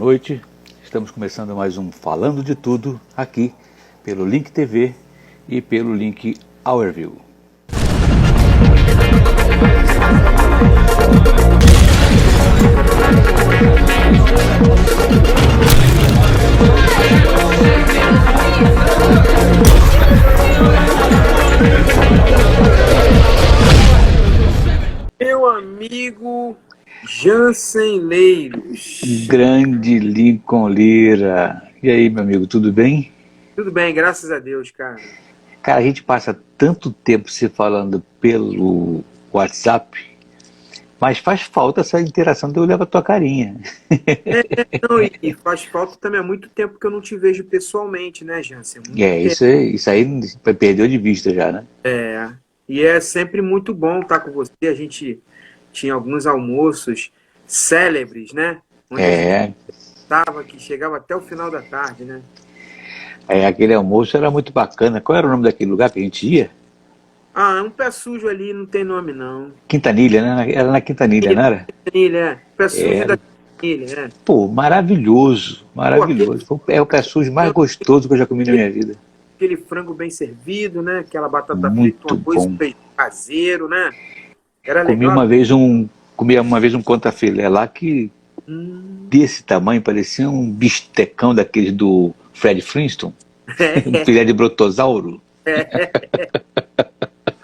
noite. Estamos começando mais um Falando de Tudo aqui pelo Link TV e pelo Link Hourview. Meu amigo Jansen Leiros. Grande Lincoln Lira. E aí, meu amigo, tudo bem? Tudo bem, graças a Deus, cara. Cara, a gente passa tanto tempo se falando pelo WhatsApp, mas faz falta essa interação de eu olhar pra tua carinha. Não, e faz falta também há muito tempo que eu não te vejo pessoalmente, né, Jansen? Muito Isso aí perdeu de vista já, né? E é sempre muito bom estar com você. A gente tinha alguns almoços célebres, né? Onde a gente estava, que chegava até o final da tarde, né? Aquele almoço era muito bacana. Qual era o nome daquele lugar que a gente ia? É um pé sujo ali, não tem nome não. Quintanilha, né? Era na Quintanilha, não era? Quintanilha, pé sujo da Quintanilha, né? Pô, maravilhoso, maravilhoso. É o pé sujo mais gostoso que eu já comi na minha vida. Aquele frango bem servido, né? Aquela batata Muito frita, uma coisa, bom. um feijão caseiro, né? Era Comi legal. uma vez um contrafilé lá que desse tamanho, parecia um bistecão daqueles do Fred Flintstone. Um filé de brotossauro.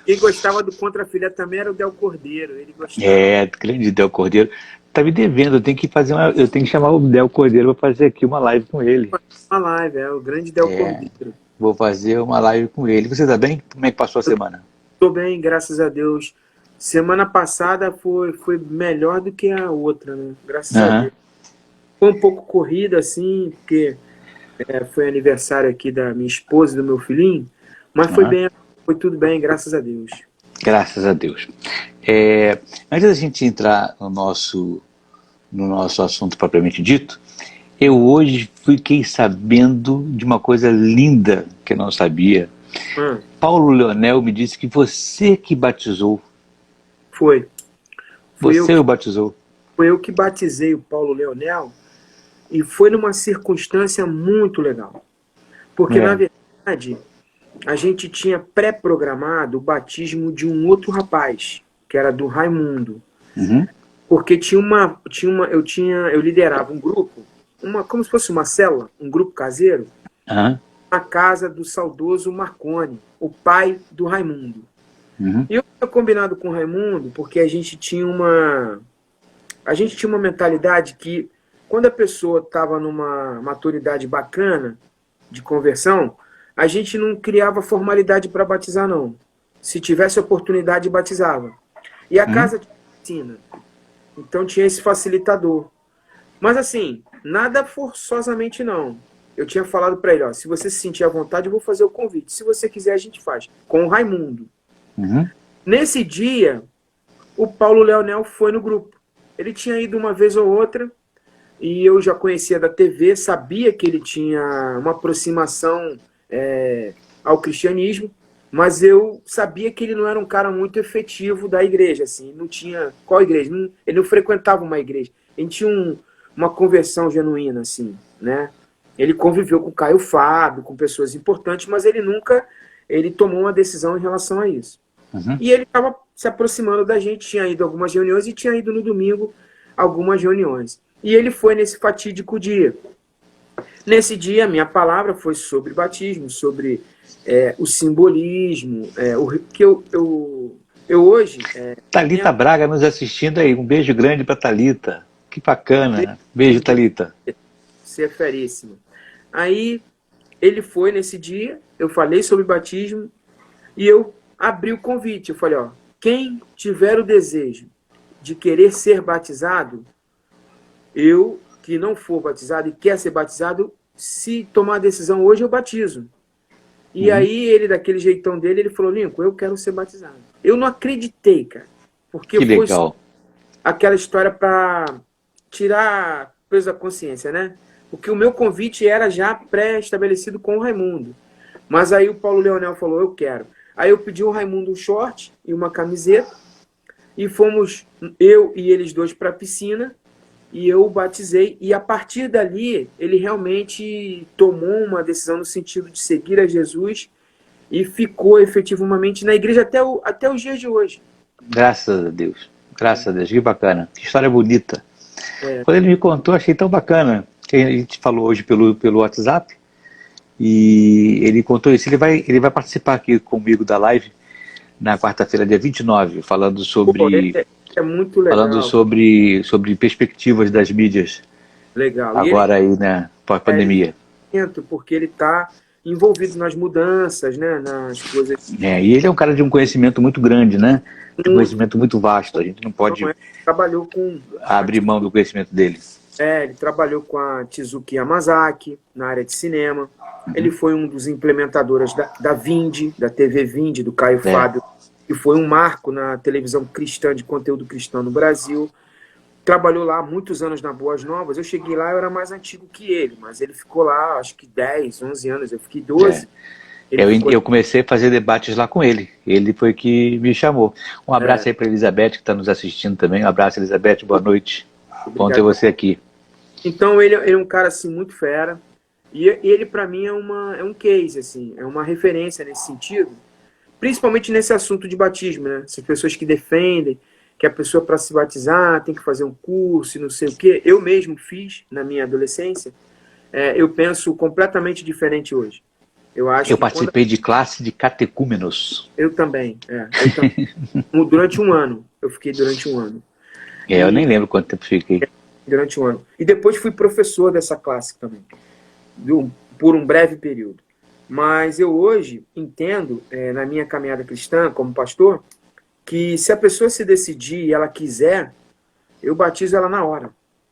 Quem gostava do contrafilé também era o Del Cordeiro. Ele gostava. Grande Del Cordeiro. Tá me devendo, eu tenho que chamar o Del Cordeiro para fazer aqui uma live com ele. Uma live, o grande Del Cordeiro. Vou fazer uma live com ele. Você tá bem? Como é que passou a semana? Tô bem, graças a Deus. Semana passada foi melhor do que a outra, né? Graças a Deus. Foi um pouco corrida, assim, porque foi aniversário aqui da minha esposa e do meu filhinho, mas foi bem, foi tudo bem, graças a Deus. Graças a Deus. Antes da gente entrar no nosso assunto propriamente dito, eu hoje fiquei sabendo de uma coisa linda que eu não sabia. Paulo Leonel me disse que você que batizou. Foi. Você o batizou. Foi eu que batizei o Paulo Leonel e foi numa circunstância muito legal. Porque, na verdade, a gente tinha pré-programado o batismo de um outro rapaz, que era do Raimundo. Porque eu liderava um grupo, como se fosse uma célula, um grupo caseiro, na casa do saudoso Marconi, o pai do Raimundo. E eu tinha combinado com o Raimundo porque a gente tinha uma mentalidade que, quando a pessoa estava numa maturidade bacana de conversão, a gente não criava formalidade para batizar, não. Se tivesse oportunidade, batizava. E a casa tinha piscina. Então tinha esse facilitador. Mas assim, nada forçosamente não. Eu tinha falado para ele, se você se sentir à vontade, eu vou fazer o convite. Se você quiser, a gente faz. Com o Raimundo. Nesse dia, o Paulo Leonel foi no grupo. Ele tinha ido uma vez ou outra, e eu já conhecia da TV, sabia que ele tinha uma aproximação ao cristianismo, mas eu sabia que ele não era um cara muito efetivo da igreja, assim, não tinha... Qual igreja? Ele não frequentava uma igreja. Ele tinha uma conversão genuína, assim, né? Ele conviveu com Caio Fábio, com pessoas importantes, mas ele nunca tomou uma decisão em relação a isso. E ele estava se aproximando da gente, tinha ido a algumas reuniões e tinha ido no domingo algumas reuniões. E ele foi nesse fatídico dia. Nesse dia, a minha palavra foi sobre batismo, sobre o simbolismo, que eu hoje... Thalita Braga nos assistindo aí, um beijo grande para Thalita. Que bacana. Beijo, Thalita. Você é feríssima. Aí, ele foi nesse dia, eu falei sobre batismo, e eu abri o convite. Eu falei, quem tiver o desejo de querer ser batizado, eu, que não for batizado e quer ser batizado, se tomar a decisão hoje, eu batizo. E aí, ele, daquele jeitão dele, ele falou, Lincoln, eu quero ser batizado. Eu não acreditei, cara. Porque que legal. Aquela história para tirar peso da consciência, né? Porque o meu convite era já pré-estabelecido com o Raimundo. Mas aí o Paulo Leonel falou, eu quero. Aí eu pedi ao Raimundo um short e uma camiseta, e fomos, eu e eles dois, para a piscina, e eu o batizei. E a partir dali, ele realmente tomou uma decisão no sentido de seguir a Jesus e ficou efetivamente na igreja até os dias de hoje. Graças a Deus. Graças a Deus, que bacana. Que história bonita. É. Quando ele me contou, achei tão bacana. Que a gente falou hoje pelo WhatsApp. E ele contou isso. Ele vai participar aqui comigo da live na quarta-feira, dia 29, falando sobre, Pô, é muito legal. falando sobre perspectivas das mídias Legal. agora aí, né, pós-pandemia. Porque ele está envolvido nas mudanças, né, nas coisas. E ele é um cara de um conhecimento muito grande, né? De um conhecimento muito vasto. A gente não pode trabalhou com abrir mão do conhecimento dele. Ele trabalhou com a Tezuki Yamazaki na área de cinema. Ele foi um dos implementadores da Vindi, da TV Vindi, do Caio Fábio, que foi um marco na televisão cristã, de conteúdo cristão no Brasil. Trabalhou lá muitos anos na Boas Novas. Eu cheguei lá, eu era mais antigo que ele, mas ele ficou lá, acho que 10, 11 anos. Eu fiquei 12. Eu comecei a fazer debates lá com ele. Ele foi que me chamou. Um abraço aí para Elizabeth, que está nos assistindo também. Um abraço, Elizabeth. Boa noite. Obrigado. Bom ter você aqui. Então, ele é um cara assim, muito fera. E ele, para mim, é um case, assim, é uma referência nesse sentido. Principalmente nesse assunto de batismo, né? Essas pessoas que defendem que a pessoa, para se batizar, tem que fazer um curso e não sei o quê. Eu mesmo fiz na minha adolescência. Eu penso completamente diferente hoje. Eu participei de classe de catecúmenos. Eu também. Durante um ano. Eu fiquei durante um ano. Eu nem lembro quanto tempo fiquei. Durante um ano. E depois fui professor dessa classe também. Por um breve período. Mas eu hoje entendo, na minha caminhada cristã, como pastor, que se a pessoa se decidir e ela quiser, eu batizo ela na hora.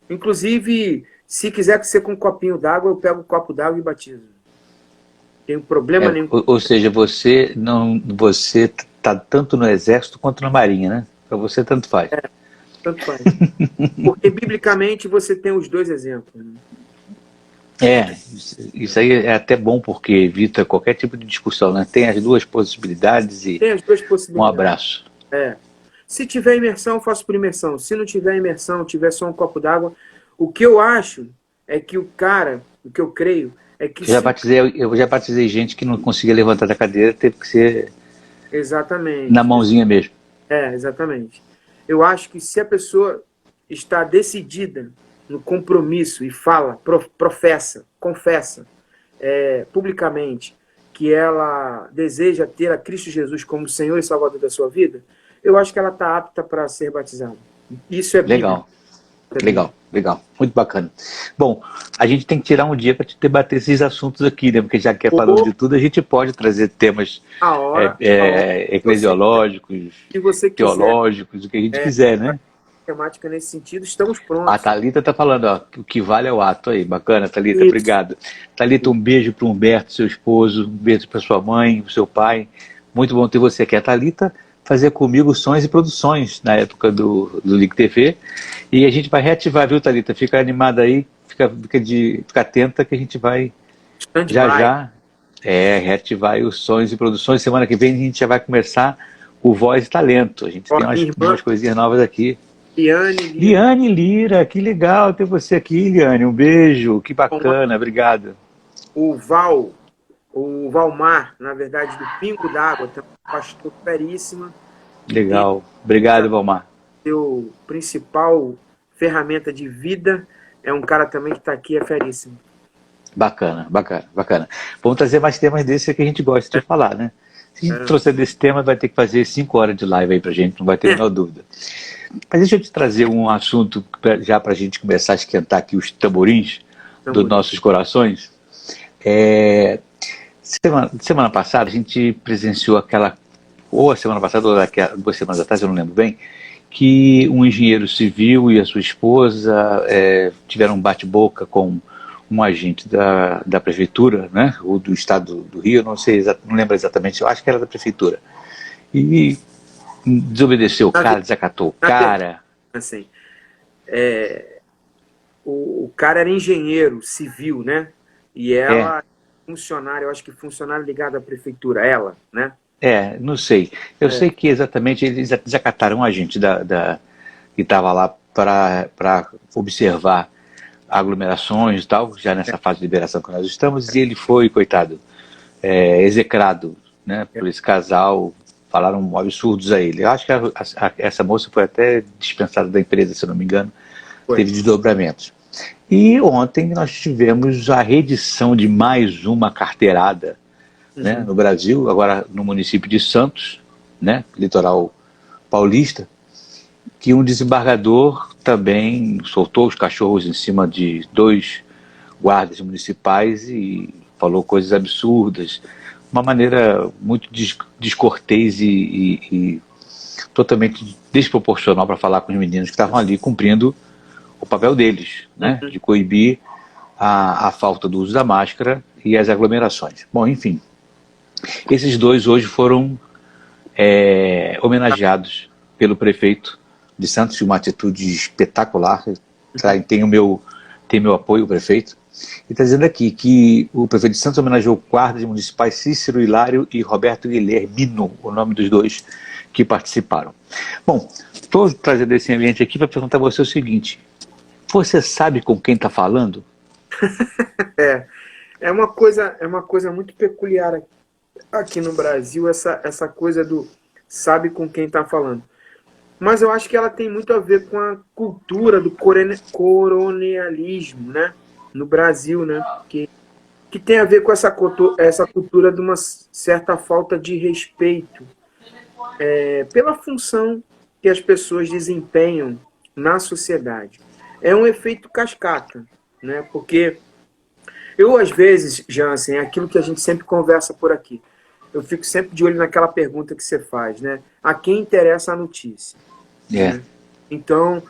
Inclusive, se quiser que ser com um copinho d'água, eu pego um copo d'água e batizo. Não tem problema nenhum. Ou seja, você está tanto no exército quanto na marinha, né? Para você tanto faz. Tanto faz. Porque biblicamente você tem os dois exemplos. Né? Isso aí é até bom porque evita qualquer tipo de discussão, né? Tem as duas possibilidades e um abraço. Se tiver imersão, eu faço por imersão. Se não tiver imersão, tiver só um copo d'água, o que eu acho é que o que eu creio é que... Eu já batizei gente que não conseguia levantar da cadeira, teve que ser exatamente na mãozinha mesmo. Exatamente. Eu acho que se a pessoa está decidida no compromisso e fala, confessa publicamente que ela deseja ter a Cristo Jesus como Senhor e Salvador da sua vida, eu acho que ela está apta para ser batizada. Isso é legal. Legal, muito bacana. Bom, a gente tem que tirar um dia para debater esses assuntos aqui, né? Porque já que falando de tudo, a gente pode trazer temas eclesiológicos, teológicos, o que a gente quiser, né? Temática nesse sentido, estamos prontos. A Thalita está falando, o que vale é o ato aí. Bacana, Thalita, obrigado. Thalita, um beijo para o Humberto, seu esposo, um beijo para sua mãe, para o seu pai. Muito bom ter você aqui. A Thalita fazia comigo sons e produções na época do Ligue TV. E a gente vai reativar, viu, Thalita? Fica animada aí, fica atenta que a gente vai já reativar os sons e produções. Semana que vem a gente já vai começar o Voz e Talento. A gente tem umas coisinhas novas aqui. Liane Lira, que legal ter você aqui, Liane. Um beijo, que bacana, obrigado. O Valmar, na verdade, do Pingo d'Água, tem um pastor feríssima. Legal, obrigado, Valmar. Seu principal ferramenta de vida é um cara também que está aqui, é feríssimo. Bacana. Vamos trazer mais temas desses que a gente gosta de falar, né? Se a gente trouxer desse tema, vai ter que fazer 5 horas de live aí pra gente, não vai ter a menor dúvida. Mas deixa eu te trazer um assunto já para a gente começar a esquentar aqui os tamborins dos nossos corações. Semana passada a gente presenciou ou a semana passada, ou 2 semanas atrás, eu não lembro bem, que um engenheiro civil e a sua esposa tiveram um bate-boca com um agente da prefeitura, né, ou do estado do Rio, não lembro exatamente, eu acho que era da prefeitura. E desobedeceu o cara, desacatou o cara. Assim, o cara era engenheiro civil, né? E ela funcionária, eu acho que funcionária ligada à prefeitura, ela, né? Não sei. Eu sei que exatamente eles desacataram um agente que estava lá para observar aglomerações e tal, já nessa fase de liberação que nós estamos, e ele foi, coitado, execrado, né, por esse casal. Falaram absurdos a ele. Eu acho que essa moça foi até dispensada da empresa, se eu não me engano, teve desdobramentos. E ontem nós tivemos a reedição de mais uma carteirada, né, no Brasil, agora no município de Santos, né, litoral paulista, que um desembargador também soltou os cachorros em cima de 2 guardas municipais e falou coisas absurdas, uma maneira muito descortês e totalmente desproporcional para falar com os meninos que estavam ali cumprindo o papel deles, né, de coibir a falta do uso da máscara e as aglomerações. Bom, enfim, esses 2 hoje foram homenageados pelo prefeito de Santos, uma atitude espetacular. Tem meu apoio, o prefeito. E está dizendo aqui que o prefeito de Santos homenageou guardas municipais Cícero Hilário e Roberto Guilhermino, o nome dos 2 que participaram. Bom, estou trazendo esse ambiente aqui para perguntar a você o seguinte: você sabe com quem está falando? É uma coisa muito peculiar aqui no Brasil, essa coisa do sabe com quem está falando. Mas eu acho que ela tem muito a ver com a cultura do colonialismo, né, no Brasil, né, que tem a ver com essa cultura de uma certa falta de respeito pela função que as pessoas desempenham na sociedade. É um efeito cascata, né, porque eu, às vezes, Jansen, é aquilo que a gente sempre conversa por aqui. Eu fico sempre de olho naquela pergunta que você faz, né? A quem interessa a notícia? Né? Então,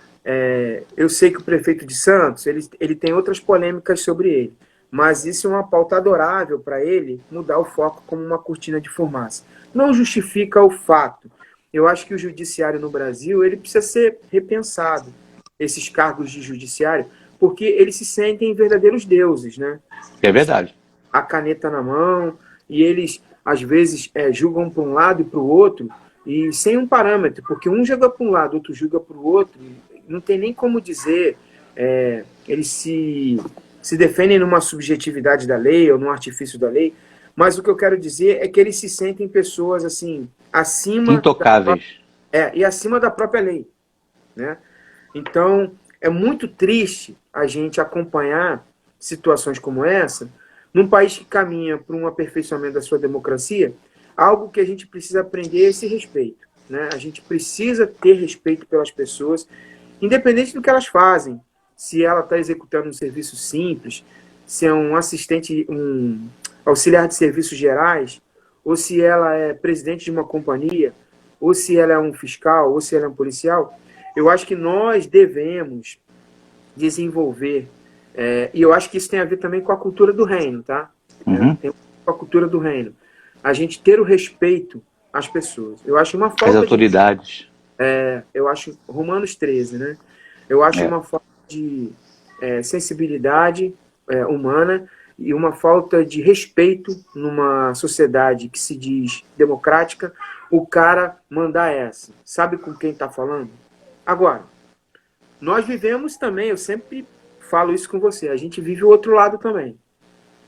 eu sei que o prefeito de Santos, ele tem outras polêmicas sobre ele, mas isso é uma pauta adorável para ele mudar o foco como uma cortina de fumaça. Não justifica o fato. Eu acho que o judiciário no Brasil, ele precisa ser repensado, esses cargos de judiciário, porque eles se sentem verdadeiros deuses, né? É verdade. A caneta na mão, e eles, às vezes, julgam para um lado e para o outro, e sem um parâmetro, porque um julga para um lado, outro julga para o outro, não tem nem como dizer, eles se defendem numa subjetividade da lei ou num artifício da lei, mas o que eu quero dizer é que eles se sentem pessoas assim, acima... intocáveis. E acima da própria lei, né? Então, é muito triste a gente acompanhar situações como essa, num país que caminha para um aperfeiçoamento da sua democracia. Algo que a gente precisa aprender é esse respeito, né? A gente precisa ter respeito pelas pessoas, independente do que elas fazem. Se ela está executando um serviço simples, se é um assistente, um auxiliar de serviços gerais, ou se ela é presidente de uma companhia, ou se ela é um fiscal, ou se ela é um policial. Eu acho que nós devemos desenvolver, e eu acho que isso tem a ver também com a cultura do reino, tá? Tem com a cultura do reino. A gente ter o respeito às pessoas. Eu acho uma falta as autoridades. Eu acho, Romanos 13, né? Eu acho uma falta de sensibilidade humana e uma falta de respeito numa sociedade que se diz democrática, o cara mandar essa. Sabe com quem está falando? Agora, nós vivemos também, eu sempre falo isso com você, a gente vive o outro lado também.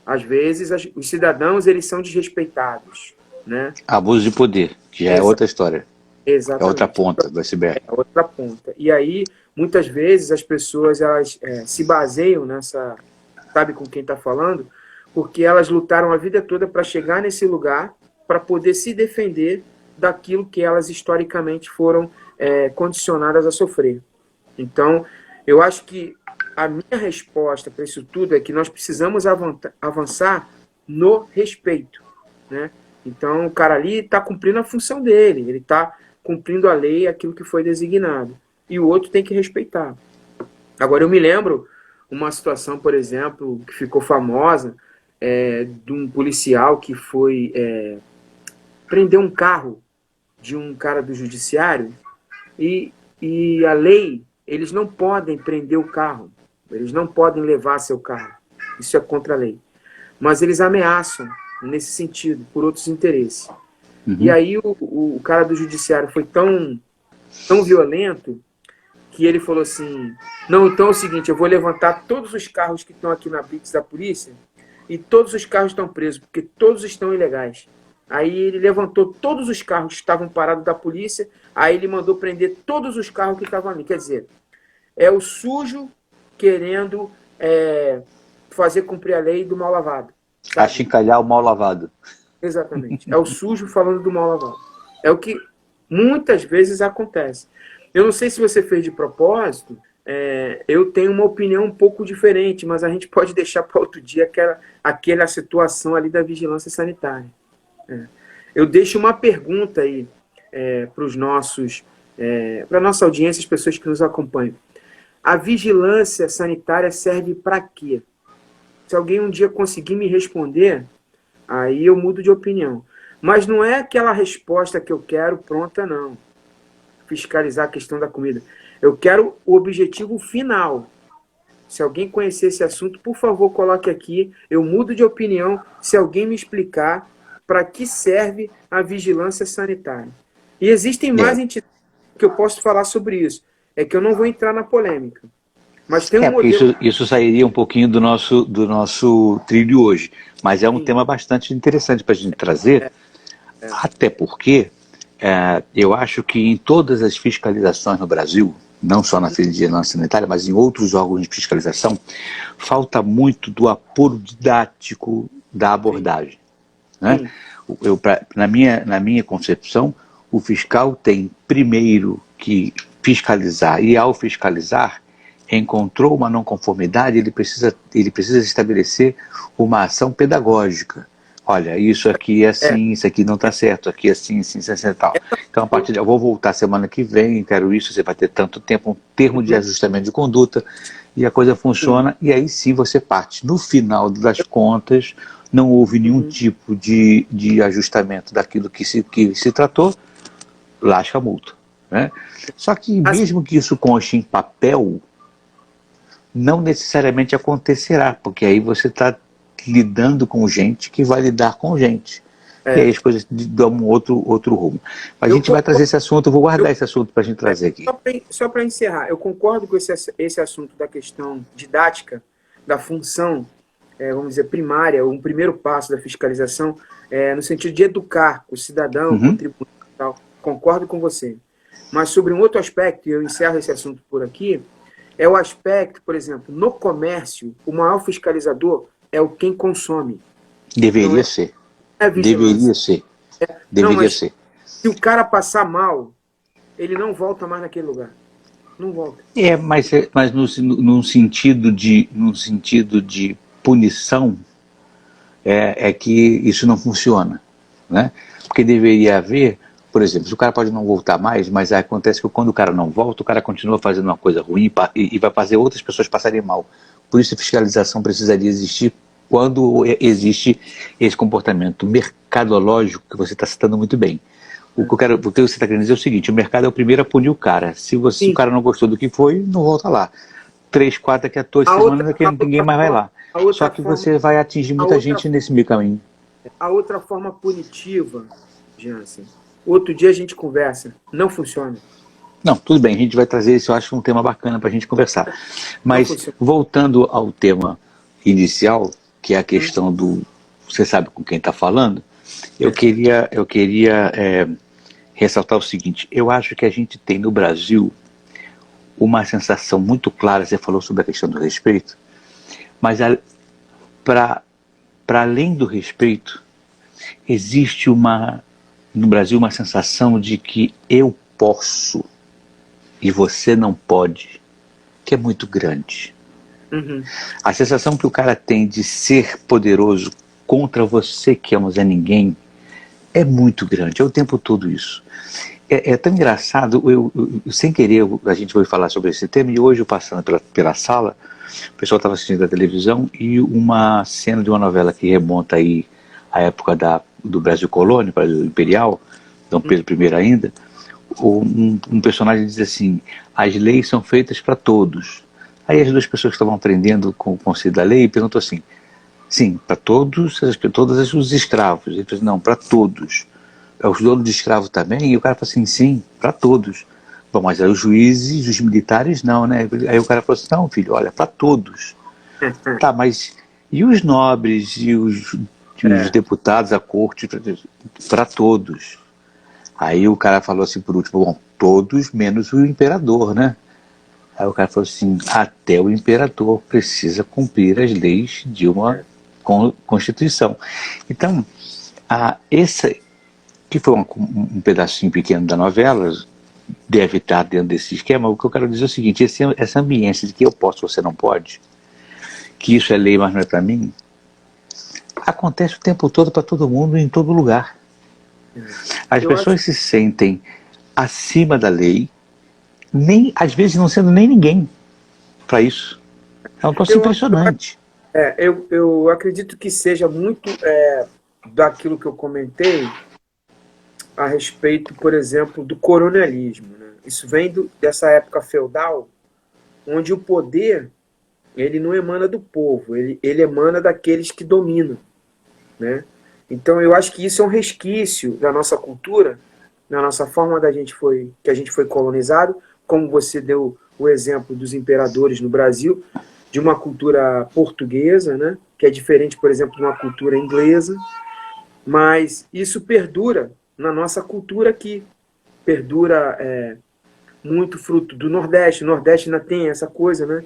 Às vezes, os cidadãos, eles são desrespeitados, né? Abuso de poder, que já é outra história. Exatamente. É outra ponta do iceberg. É outra ponta. E aí, muitas vezes, as pessoas elas, se baseiam nessa... Sabe com quem está falando? Porque elas lutaram a vida toda para chegar nesse lugar, para poder se defender daquilo que elas historicamente foram condicionadas a sofrer. Então, eu acho que a minha resposta para isso tudo é que nós precisamos avançar no respeito, né? Então, o cara ali está cumprindo a função dele, ele está cumprindo a lei, aquilo que foi designado. E o outro tem que respeitar. Agora, eu me lembro uma situação, por exemplo, que ficou famosa, de um policial que foi prender um carro de um cara do judiciário e a lei, eles não podem prender o carro, eles não podem levar seu carro, isso é contra a lei, mas eles ameaçam nesse sentido, por outros interesses. E aí o cara do judiciário foi tão violento que ele falou assim, não, então é o seguinte, eu vou levantar todos os carros que estão aqui na blitz da polícia e todos os carros estão presos, porque todos estão ilegais. Aí ele levantou todos os carros que estavam parados da polícia, aí ele mandou prender todos os carros que estavam ali. Quer dizer, é o sujo querendo fazer cumprir a lei do mal lavado. Sabe? Achincalhar o mal lavado. Exatamente. É o sujo falando do mal lavado. É o que muitas vezes acontece. Eu não sei se você fez de propósito, eu tenho uma opinião um pouco diferente, mas a gente pode deixar para outro dia aquela situação ali da vigilância sanitária. Eu deixo uma pergunta aí para a nossa audiência, as pessoas que nos acompanham. A vigilância sanitária serve para quê? Se alguém um dia conseguir me responder, aí eu mudo de opinião. Mas não é aquela resposta que eu quero pronta, não. Fiscalizar a questão da comida. Eu quero o objetivo final. Se alguém conhecer esse assunto, por favor, coloque aqui. Eu mudo de opinião se alguém me explicar para que serve a vigilância sanitária. E existem mais entidades que eu posso falar sobre isso. É que eu não vou entrar na polêmica. Mas tem um modelo... Isso sairia um pouquinho do nosso trilho hoje. Mas é um tema bastante interessante para a gente trazer. Até porque eu acho que em todas as fiscalizações no Brasil, não só na vigilância sanitária, mas em outros órgãos de fiscalização, falta muito do apuro didático da abordagem. Né? Na minha concepção, o fiscal tem primeiro que fiscalizar, e ao fiscalizar, encontrou uma não conformidade, ele precisa estabelecer uma ação pedagógica. Olha, isso aqui é assim, isso aqui não está certo, aqui é assim, assim, assim, tal. Então, a partir de eu vou voltar semana que vem, quero isso, você vai ter tanto tempo, um termo de ajustamento de conduta, e a coisa funciona, e aí sim você parte. No final das contas, não houve nenhum tipo de ajustamento daquilo que se tratou, lasca a multa. Né? Só que mesmo que isso conste em papel, não necessariamente acontecerá, porque aí você está lidando com gente que vai lidar com gente. E aí as coisas dão um outro rumo. Mas a gente vai trazer esse assunto, eu vou guardar esse assunto para a gente trazer aqui. Só para encerrar, eu concordo com esse assunto da questão didática, da função, vamos dizer, primária, um primeiro passo da fiscalização, no sentido de educar o cidadão, contribuir e tal. Concordo com você. Mas sobre um outro aspecto, e eu encerro esse assunto por aqui, é o aspecto, por exemplo, no comércio, o maior fiscalizador é o quem consome. Deveria ser. Deveria ser. Deveria ser. Se o cara passar mal, ele não volta mais naquele lugar. Não volta. Mas num sentido de punição, é que isso não funciona. Né? Porque deveria haver, por exemplo, o cara pode não voltar mais, mas acontece que quando o cara não volta, o cara continua fazendo uma coisa ruim e vai fazer outras pessoas passarem mal. Por isso a fiscalização precisaria existir quando existe esse comportamento mercadológico que você está citando muito bem. O que você está querendo dizer é o seguinte: o mercado é o primeiro a punir o cara. Se o cara não gostou do que foi, não volta lá. 3, 4 daqui a 2 semanas ninguém mais vai lá. Só que você vai atingir muita gente nesse meio caminho. A outra forma punitiva, Jansen, outro dia a gente conversa, não funciona. Não, tudo bem, a gente vai trazer isso, eu acho um tema bacana para a gente conversar. Mas, voltando ao tema inicial, que é a questão do... Você sabe com quem está falando? Eu queria ressaltar o seguinte: eu acho que a gente tem no Brasil uma sensação muito clara, você falou sobre a questão do respeito, mas para além do respeito, existe no Brasil uma sensação de que eu posso e você não pode, que é muito grande. A sensação que o cara tem de ser poderoso contra você, que é um Zé Ninguém, é muito grande, é o tempo todo isso. É tão engraçado, eu sem querer, a gente foi falar sobre esse tema, e hoje eu passando pela sala, o pessoal estava assistindo a televisão, e uma cena de uma novela que remonta aí à época do Brasil Colônia, Brasil Imperial, Dom Pedro I ainda, um personagem diz assim: as leis são feitas para todos. Aí as duas pessoas que estavam aprendendo com o conceito da lei perguntam assim: sim, para todos os escravos. Ele diz: não, para todos. Os donos de escravo também? E o cara fala assim: sim, para todos. Bom, mas aí os juízes, os militares não, né? Aí o cara falou assim, não, filho, olha, para todos. Tá, mas e os nobres e os deputados, a corte, para todos? Aí o cara falou assim por último, bom, todos menos o imperador, né? Aí o cara falou assim, até o imperador precisa cumprir as leis de uma Constituição. Então, essa, que foi um pedacinho pequeno da novela, deve estar dentro desse esquema. O que eu quero dizer é o seguinte, essa ambiência de que eu posso, você não pode, que isso é lei, mas não é para mim, acontece o tempo todo para todo mundo, em todo lugar. As pessoas se sentem acima da lei, nem, às vezes não sendo nem ninguém para isso. É um troço impressionante. Eu acredito que seja muito daquilo que eu comentei a respeito, por exemplo, do coronelismo, né? Isso vem dessa época feudal, onde o poder ele não emana do povo, ele emana daqueles que dominam, né? Então eu acho que isso é um resquício da nossa cultura, da nossa forma que a gente foi colonizado, como você deu o exemplo dos imperadores no Brasil, de uma cultura portuguesa, né? Que é diferente, por exemplo, de uma cultura inglesa, mas isso perdura na nossa cultura aqui, perdura muito fruto do Nordeste. O Nordeste ainda tem essa coisa, né?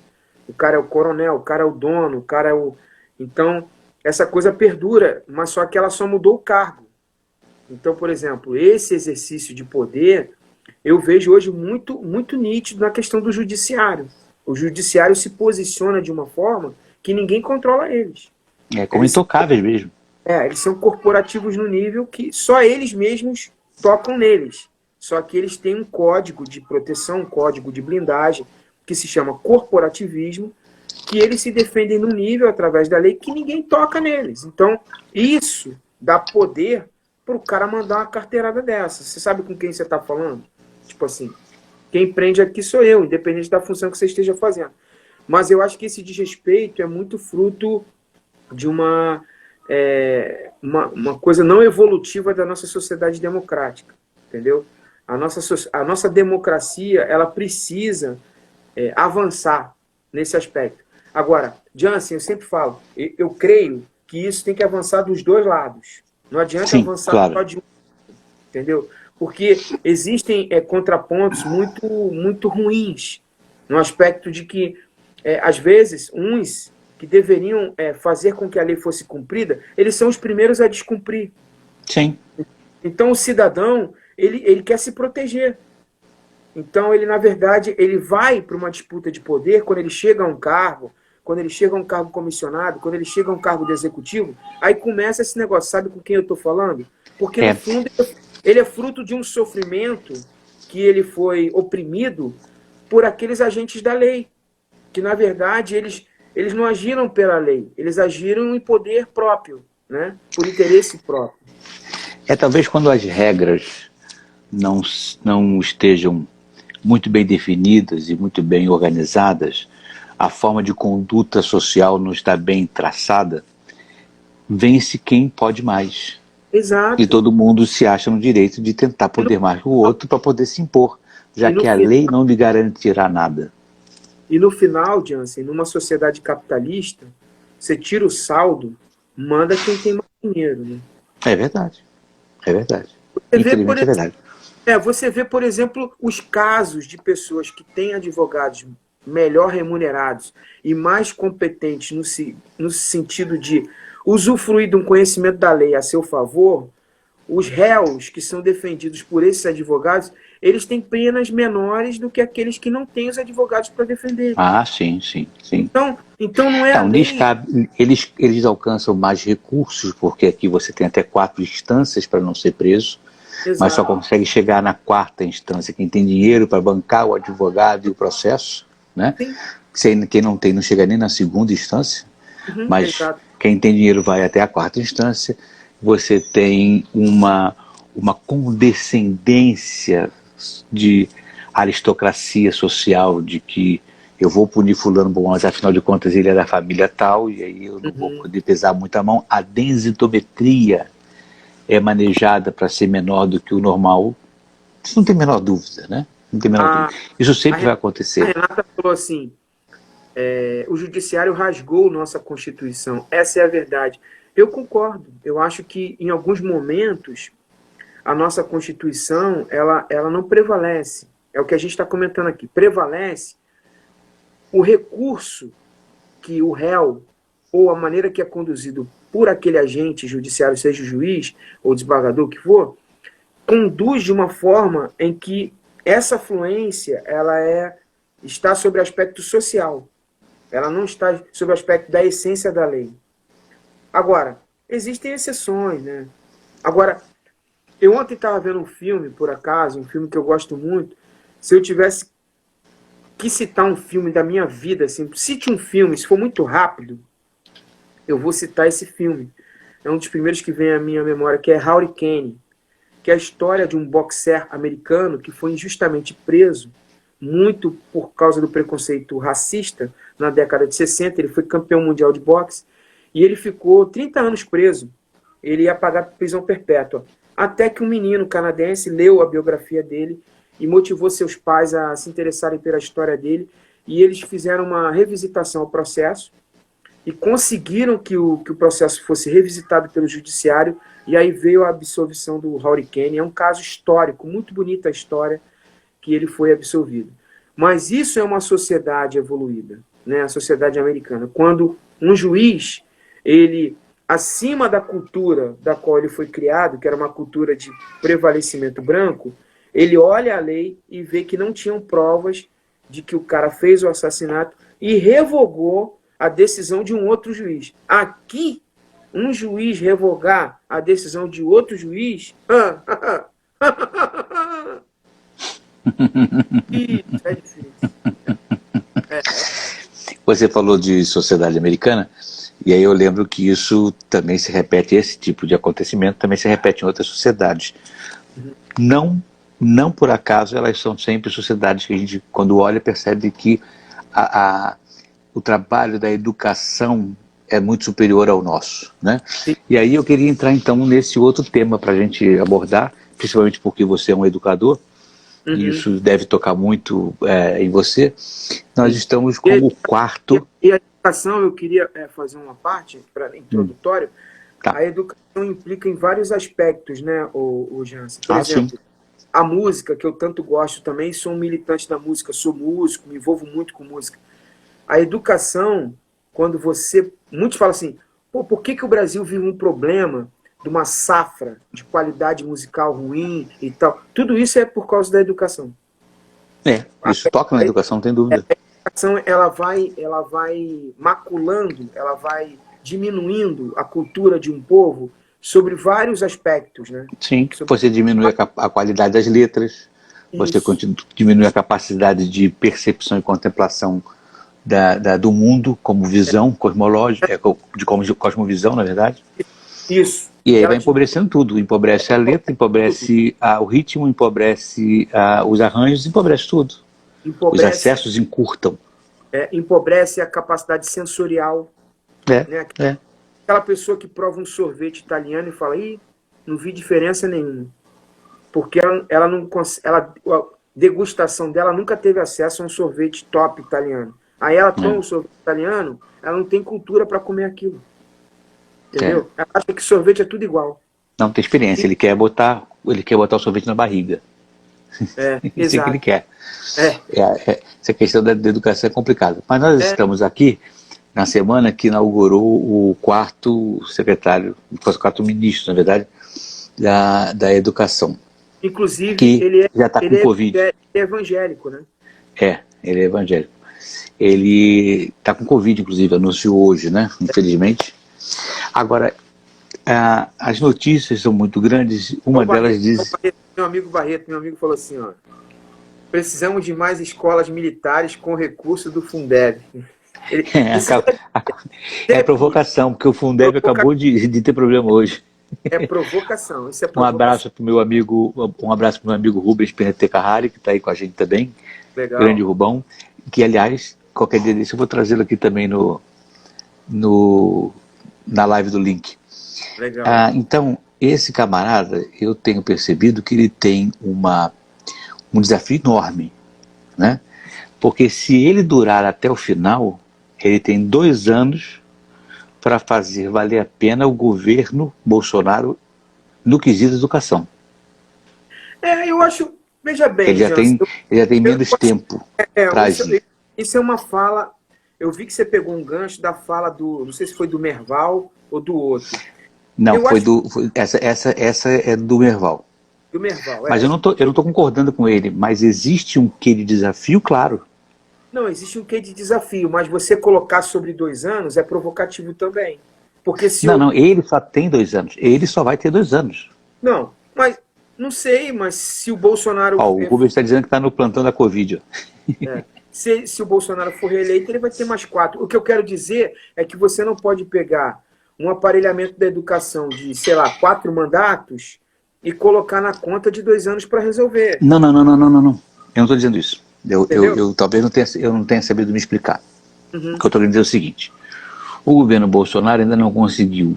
O cara é o coronel, o cara é o dono, o cara é o... Então, essa coisa perdura, mas só que ela só mudou o cargo. Então, por exemplo, esse exercício de poder, eu vejo hoje muito, muito nítido na questão do judiciário. O judiciário se posiciona de uma forma que ninguém controla eles. É como intocáveis mesmo. Eles são corporativos no nível que só eles mesmos tocam neles. Só que eles têm um código de proteção, um código de blindagem, que se chama corporativismo, que eles se defendem no nível, através da lei, que ninguém toca neles. Então, isso dá poder para o cara mandar uma carteirada dessa. Você sabe com quem você está falando? Tipo assim, quem prende aqui sou eu, independente da função que você esteja fazendo. Mas eu acho que esse desrespeito é muito fruto de uma coisa não evolutiva da nossa sociedade democrática, entendeu? A nossa democracia, ela precisa avançar nesse aspecto. Agora, Jansen, eu sempre falo, eu creio que isso tem que avançar dos dois lados. Não adianta avançar só de um, entendeu? Porque existem contrapontos muito, muito ruins, no aspecto de que, às vezes, uns que deveriam fazer com que a lei fosse cumprida, eles são os primeiros a descumprir. Sim. Então, o cidadão, ele quer se proteger. Então, ele, na verdade, ele vai para uma disputa de poder quando ele chega a um cargo, quando ele chega a um cargo comissionado, quando ele chega a um cargo de executivo, aí começa esse negócio. Sabe com quem eu estou falando? Porque, no fundo, ele é fruto de um sofrimento que ele foi oprimido por aqueles agentes da lei, que, na verdade, eles não agiram pela lei, eles agiram em poder próprio, né? Por interesse próprio. Talvez quando as regras não estejam muito bem definidas e muito bem organizadas, a forma de conduta social não está bem traçada, vence quem pode mais. Exato. E todo mundo se acha no direito de tentar poder mais que o outro para poder se impor, já que a lei não lhe garantirá nada. E no final, Jansen, numa sociedade capitalista, você tira o saldo, manda quem tem mais dinheiro. Né? É verdade. É verdade. Infelizmente é verdade. Você vê, por exemplo, os casos de pessoas que têm advogados melhor remunerados e mais competentes no sentido de usufruir de um conhecimento da lei a seu favor, os réus que são defendidos por esses advogados, eles têm penas menores do que aqueles que não têm os advogados para defender. Sim. Então não é eles alcançam mais recursos, porque aqui você tem até 4 instâncias para não ser preso. Exato. Mas só consegue chegar na 4ª instância quem tem dinheiro para bancar o advogado e o processo, né? Quem não tem não chega nem na 2ª instância, mas exato. Quem tem dinheiro vai até a 4ª instância. Você tem uma condescendência de aristocracia social, de que eu vou punir fulano bom, mas afinal de contas ele é da família tal, e aí eu não vou poder pesar muito a mão. A densitometria é manejada para ser menor do que o normal, isso não tem a menor dúvida, né? Não tem a menor dúvida. Isso sempre vai A acontecer. Renata falou assim, o judiciário rasgou nossa Constituição. Essa é a verdade. Eu concordo. Eu acho que, em alguns momentos, a nossa Constituição ela não prevalece. É o que a gente está comentando aqui. Prevalece o recurso que o réu, ou a maneira que é conduzido por aquele agente judiciário, seja o juiz ou o desembargador, o que for, conduz de uma forma em que essa fluência está sobre o aspecto social. Ela não está sobre o aspecto da essência da lei. Agora, existem exceções, né? Agora, eu ontem estava vendo um filme, por acaso, um filme que eu gosto muito. Se eu tivesse que citar um filme da minha vida, assim, cite um filme, se for muito rápido, eu vou citar esse filme. É um dos primeiros que vem à minha memória, que é Hurricane, que é a história de um boxer americano que foi injustamente preso, muito por causa do preconceito racista, na década de 60. Ele foi campeão mundial de boxe, e ele ficou 30 anos preso. Ele ia pagar prisão perpétua. Até que um menino canadense leu a biografia dele e motivou seus pais a se interessarem pela história dele, e eles fizeram uma revisitação ao processo, e conseguiram que o processo fosse revisitado pelo judiciário, e aí veio a absolvição do Hurricane. É um caso histórico, muito bonita a história que ele foi absolvido. Mas isso é uma sociedade evoluída, né? A sociedade americana. Quando um juiz, ele, acima da cultura da qual ele foi criado, que era uma cultura de prevalecimento branco, ele olha a lei e vê que não tinham provas de que o cara fez o assassinato e revogou a decisão de um outro juiz. Aqui, um juiz revogar a decisão de outro juiz... Isso é difícil. Você falou de sociedade americana, e aí eu lembro que isso também se repete, esse tipo de acontecimento também se repete em outras sociedades. Não por acaso elas são sempre sociedades que a gente, quando olha, percebe que o trabalho da educação é muito superior ao nosso, né? E aí eu queria entrar então nesse outro tema para a gente abordar, principalmente porque você é um educador, e isso deve tocar muito em você. Nós estamos com o quarto... E a educação, eu queria fazer uma parte para introdutório. Tá. A educação implica em vários aspectos, né, o Jansen? Por exemplo, a música, que eu tanto gosto também, sou um militante da música, sou músico, me envolvo muito com música. A educação, quando você... Muitos falam assim, por que o Brasil vive um problema de uma safra de qualidade musical ruim e tal? Tudo isso é por causa da educação. Isso toca na educação, não tem dúvida. A educação, ela vai maculando, ela vai diminuindo a cultura de um povo sobre vários aspectos, né? Sim, você diminui a qualidade das letras, você diminui a capacidade de percepção e contemplação do mundo como visão cosmológica, de cosmovisão, na verdade. Isso. E aí vai empobrecendo tudo, empobrece a letra, empobrece o ritmo, empobrece os arranjos, empobrece tudo. Os acessos encurtam. Empobrece a capacidade sensorial. Né? Aquela pessoa que prova um sorvete italiano e fala, não vi diferença nenhuma. Porque a degustação dela nunca teve acesso a um sorvete top italiano. Aí ela toma o sorvete italiano, ela não tem cultura para comer aquilo. Entendeu? Ela acha que sorvete é tudo igual. Não tem experiência, ele quer botar o sorvete na barriga. Isso é que ele quer. Essa questão da educação é complicada. Mas nós estamos aqui na semana que inaugurou o quarto secretário, o quarto ministro, na verdade, da educação. Inclusive, que ele já está com Covid. Ele é evangélico, né? Ele é evangélico. Ele está com Covid, inclusive, anunciou hoje, né? Infelizmente. Agora, as notícias são muito grandes. Uma delas diz... Meu amigo Barreto, falou assim, precisamos de mais escolas militares com recurso do Fundeb. É provocação, porque o Fundeb acabou de ter problema hoje. É provocação, isso é provocação. Um abraço para o meu amigo Rubens PNT Carrari, que está aí com a gente também. Legal. Grande Rubão, que aliás, qualquer dia desse eu vou trazê-lo aqui também na live do link. Legal. Então, esse camarada, eu tenho percebido que ele tem um desafio enorme, né? Porque se ele durar até o final, ele tem 2 anos para fazer valer a pena o governo Bolsonaro no quesito educação. Eu acho, veja bem, Ele já tem menos tempo para agir. Isso é uma fala, eu vi que você pegou um gancho da fala do, não sei se foi do Merval ou do outro. Não, essa é do Merval. Do Merval, Mas eu não tô concordando com ele, mas existe um quê de desafio, claro. Não, existe um quê de desafio, mas você colocar sobre 2 anos é provocativo também. Porque se não, ele só tem 2 anos. Ele só vai ter 2 anos. Não, mas não sei, mas se o Bolsonaro... O Rubens está dizendo que está no plantão da Covid. Se o Bolsonaro for reeleito, ele vai ter mais 4. O que eu quero dizer é que você não pode pegar um aparelhamento da educação de, sei lá, 4 mandatos e colocar na conta de 2 anos para resolver. Não. Eu não estou dizendo isso. Eu talvez não tenha sabido me explicar. O que eu estou querendo dizer é o seguinte: o governo Bolsonaro ainda não conseguiu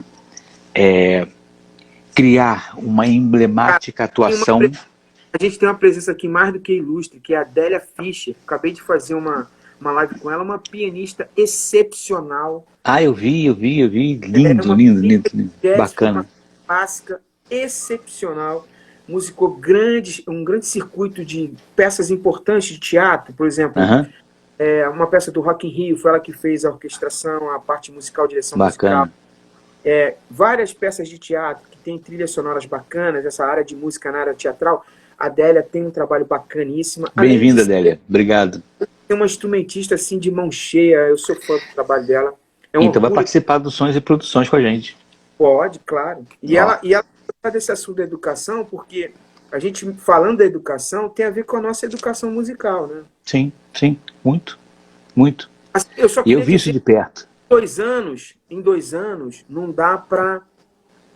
criar uma emblemática atuação. A gente tem uma presença aqui mais do que ilustre, que é a Adélia Fischer. Acabei de fazer uma live com ela, uma pianista excepcional. Eu vi. Lindo. Bacana. Clássica, excepcional. Musicou um grande circuito de peças importantes de teatro, por exemplo, uma peça do Rock in Rio, foi ela que fez a orquestração, a parte musical, a direção musical. Várias peças de teatro que tem trilhas sonoras bacanas, essa área de música na área teatral. A Adélia tem um trabalho bacaníssimo. Bem-vinda, Adélia. Obrigado. É uma instrumentista assim de mão cheia, eu sou fã do trabalho dela. Então vai participar dos Sons e Produções com a gente. Pode, claro. E ela fala desse assunto da educação, porque a gente, falando da educação, tem a ver com a nossa educação musical, né? Sim, muito. Eu vi isso de perto. Em 2 anos, não dá para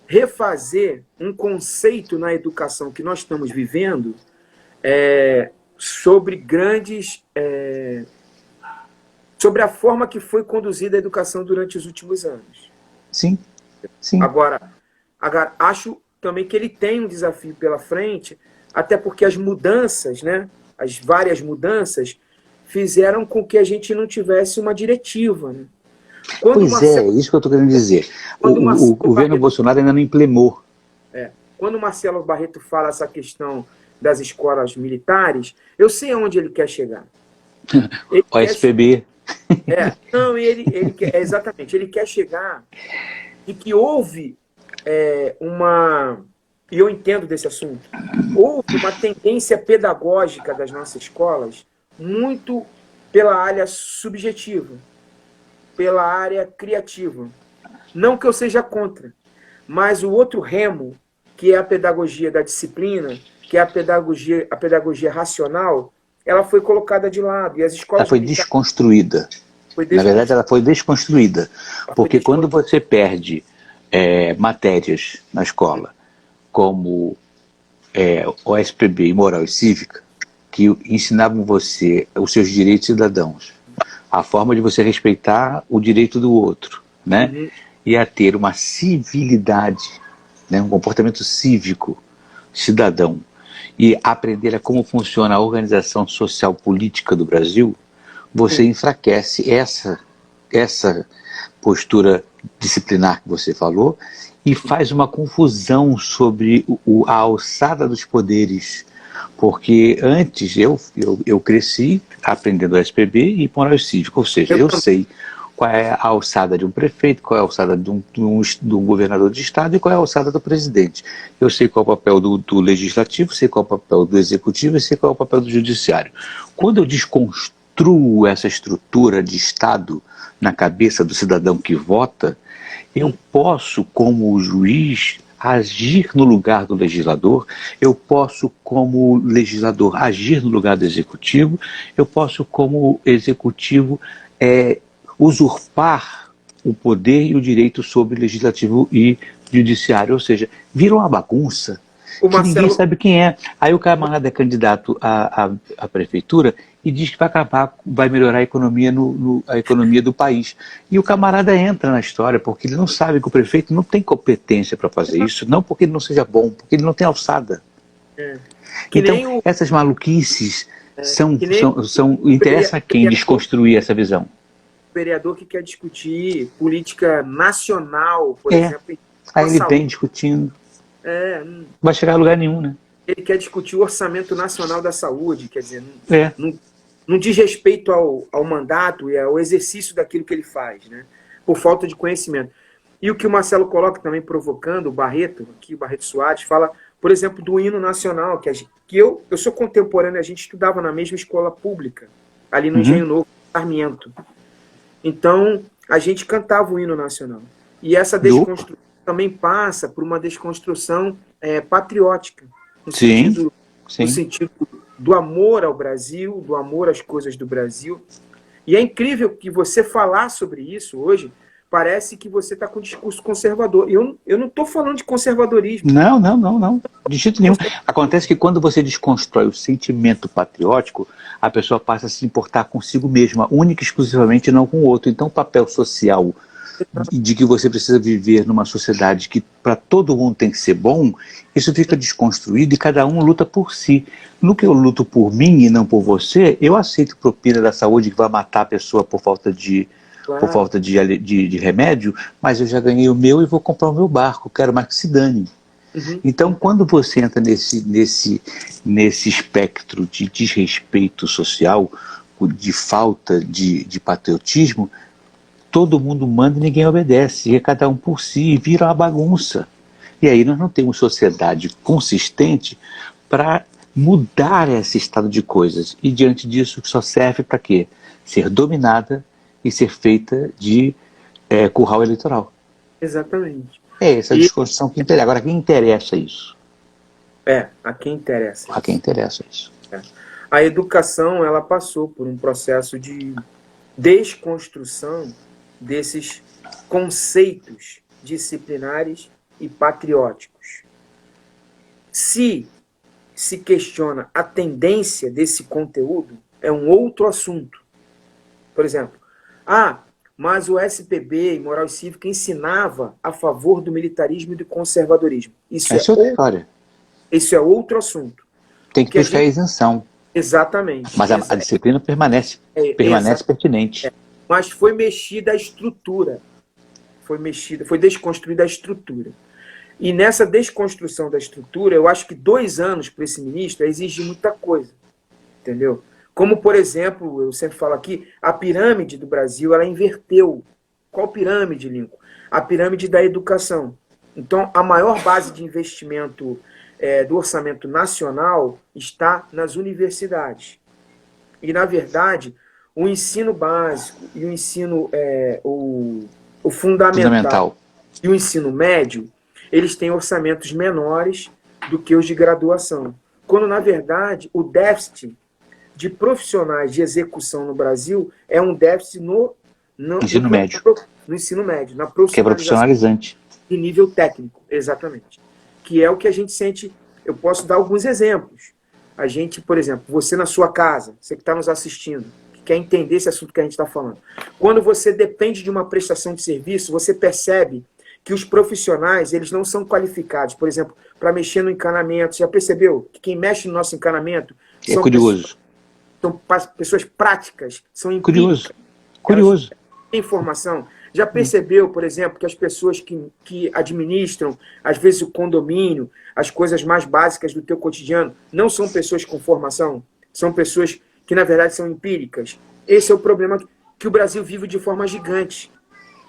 refazer um conceito na educação que nós estamos vivendo sobre sobre a forma que foi conduzida a educação durante os últimos anos. Sim. Agora, acho também que ele tem um desafio pela frente, até porque as mudanças, né, as várias mudanças, fizeram com que a gente não tivesse uma diretiva, né? É isso que eu estou querendo dizer. O governo Bolsonaro ainda não implementou. Quando o Marcelo Barreto fala essa questão das escolas militares, eu sei aonde ele quer chegar. OSPB. Exatamente, ele quer chegar e que houve e eu entendo desse assunto, houve uma tendência pedagógica das nossas escolas muito pela área subjetiva, pela área criativa. Não que eu seja contra, mas o outro remo, que é a pedagogia da disciplina, que é a pedagogia racional, ela foi colocada de lado. E as escolas ela foi desconstruída. Na verdade, ela foi desconstruída. Porque quando você perde matérias na escola, como OSPB e Moral e Cívica, que ensinavam você os seus direitos cidadãos, a forma de você respeitar o direito do outro, né? E a ter uma civilidade, né? Um comportamento cívico, cidadão, e aprender a como funciona a organização social política do Brasil, você enfraquece essa postura disciplinar que você falou e faz uma confusão sobre a alçada dos poderes. Porque antes eu cresci aprendendo SPB e moral cívico, ou seja, eu sei qual é a alçada de um prefeito, qual é a alçada de um governador de estado e qual é a alçada do presidente. Eu sei qual é o papel do legislativo, sei qual é o papel do executivo e sei qual é o papel do judiciário. Quando eu desconstruo essa estrutura de Estado na cabeça do cidadão que vota, eu posso, como juiz, agir no lugar do legislador, eu posso, como legislador, agir no lugar do executivo, eu posso, como executivo, usurpar o poder e o direito sobre legislativo e judiciário, ou seja, vira uma bagunça que ninguém sabe quem é. Aí o camarada é candidato à prefeitura e diz que vai melhorar a economia, a economia do país. E o camarada entra na história porque ele não sabe que o prefeito não tem competência para fazer isso, não porque ele não seja bom, porque ele não tem alçada. Que Então, nem o, essas maluquices que nem interessam a quem desconstruir essa visão. o vereador que quer discutir política nacional, por É, exemplo, aí a ele saúde. vem discutindo, É, não vai chegar a lugar nenhum, né? ele quer discutir o orçamento nacional da saúde, quer dizer, É, não diz respeito ao mandato e ao exercício daquilo que ele faz, né? Por falta de conhecimento. E o que o Marcelo coloca também provocando, o Barreto, aqui, o Barreto Soares, fala, por exemplo, do hino nacional, que eu sou contemporâneo, a gente estudava na mesma escola pública, ali no Engenho Novo, Sarmiento. Então, a gente cantava o hino nacional. E essa desconstrução também passa por uma desconstrução patriótica, no sim. sentido do amor ao Brasil, do amor às coisas do Brasil. E é incrível que você falar sobre isso hoje, parece que você está com um discurso conservador. Eu não estou falando de conservadorismo. Não. De jeito nenhum. Acontece que quando você desconstrói o sentimento patriótico, a pessoa passa a se importar consigo mesma, única e exclusivamente, não com o outro. Então o papel social de que você precisa viver numa sociedade que para todo mundo tem que ser bom, isso fica desconstruído e cada um luta por si. No que eu luto por mim e não por você, eu aceito propina da saúde que vai matar a pessoa por falta de remédio, mas eu já ganhei o meu e vou comprar o meu barco, quero mais que se dane. Então, quando você entra nesse espectro de desrespeito social, de falta de patriotismo, todo mundo manda e ninguém obedece, e é cada um por si, e vira uma bagunça. E aí nós não temos sociedade consistente para mudar esse estado de coisas. E diante disso só serve para quê? Ser dominada e ser feita de curral eleitoral. Exatamente. É essa desconstrução que interessa. Agora, a quem interessa isso? A quem interessa. A quem interessa isso. A educação, ela passou por um processo de desconstrução desses conceitos disciplinares e patrióticos. Se questiona a tendência desse conteúdo, é um outro assunto. Por exemplo, mas o SPB e Moral e Cívica ensinava a favor do militarismo e do conservadorismo. Isso é outro assunto. Tem que buscar a isenção. Exatamente. Mas a disciplina permanece pertinente. Mas foi mexida a estrutura. Foi desconstruída a estrutura. E nessa desconstrução da estrutura, eu acho que 2 anos para esse ministro exige muita coisa. Entendeu? Como, por exemplo, eu sempre falo aqui, a pirâmide do Brasil, ela inverteu. Qual pirâmide, Lincoln? A pirâmide da educação. Então, a maior base de investimento do orçamento nacional está nas universidades. E, na verdade, o ensino básico e o ensino o fundamental e o ensino médio, eles têm orçamentos menores do que os de graduação. Quando, na verdade, o déficit de profissionais de execução no Brasil é um déficit no ensino médio, na profissionalização, que é profissionalizante. De nível técnico, exatamente. Que é o que a gente sente. Eu posso dar alguns exemplos. A gente, por exemplo, você na sua casa, você que está nos assistindo, que quer entender esse assunto que a gente está falando. Quando você depende de uma prestação de serviço, você percebe que os profissionais, eles não são qualificados, por exemplo, para mexer no encanamento. Você já percebeu que quem mexe no nosso encanamento são curioso. São pessoas práticas, são empíricas. Curioso. Tem informação. Já percebeu, por exemplo, que as pessoas que administram, às vezes, o condomínio, as coisas mais básicas do teu cotidiano, não são pessoas com formação? São pessoas que, na verdade, são empíricas. Esse é o problema que o Brasil vive de forma gigante.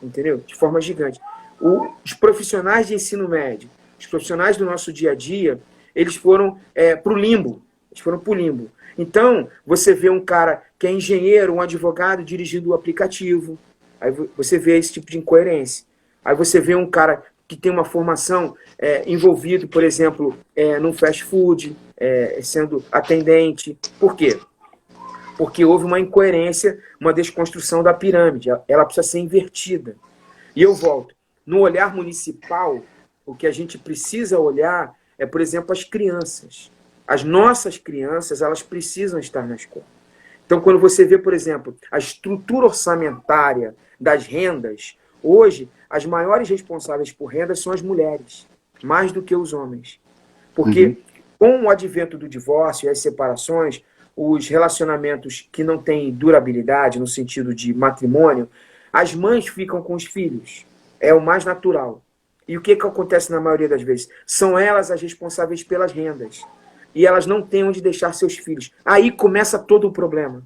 Entendeu? De forma gigante. Os profissionais de ensino médio, os profissionais do nosso dia a dia, eles foram para o limbo. Eles foram para o limbo. Então, você vê um cara que é engenheiro, um advogado dirigindo o aplicativo. Aí você vê esse tipo de incoerência. Aí você vê um cara que tem uma formação envolvido, por exemplo, num fast food, sendo atendente. Por quê? Porque houve uma incoerência, uma desconstrução da pirâmide. Ela precisa ser invertida. E eu volto. No olhar municipal, o que a gente precisa olhar é, por exemplo, as crianças. As nossas crianças, elas precisam estar na escola. Então, quando você vê, por exemplo, a estrutura orçamentária das rendas, hoje, as maiores responsáveis por rendas são as mulheres, mais do que os homens. Porque Com o advento do divórcio e as separações, os relacionamentos que não têm durabilidade, no sentido de matrimônio, as mães ficam com os filhos. É o mais natural. E o que acontece na maioria das vezes? São elas as responsáveis pelas rendas. E elas não têm onde deixar seus filhos. Aí começa todo o problema.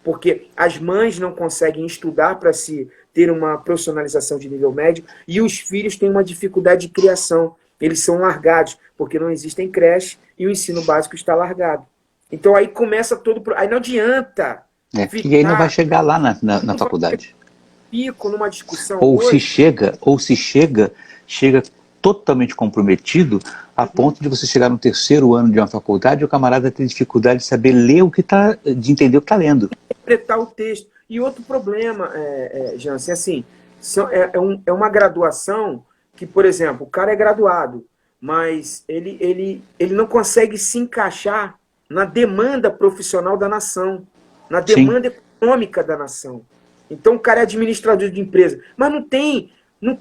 Porque as mães não conseguem estudar para se ter uma profissionalização de nível médio e os filhos têm uma dificuldade de criação. Eles são largados, porque não existem creche e o ensino básico está largado. Então aí começa todo... Aí não adianta E aí não vai chegar lá na faculdade. Fico numa discussão Ou hoje, se chega totalmente comprometido a ponto de você chegar no terceiro ano de uma faculdade e o camarada ter dificuldade de saber ler de entender o que está lendo. interpretar o texto. E outro problema, Jansen, assim, é uma graduação que, por exemplo, o cara é graduado, mas ele não consegue se encaixar na demanda profissional da nação, na demanda econômica da nação. Então o cara é administrador de empresa, mas não tem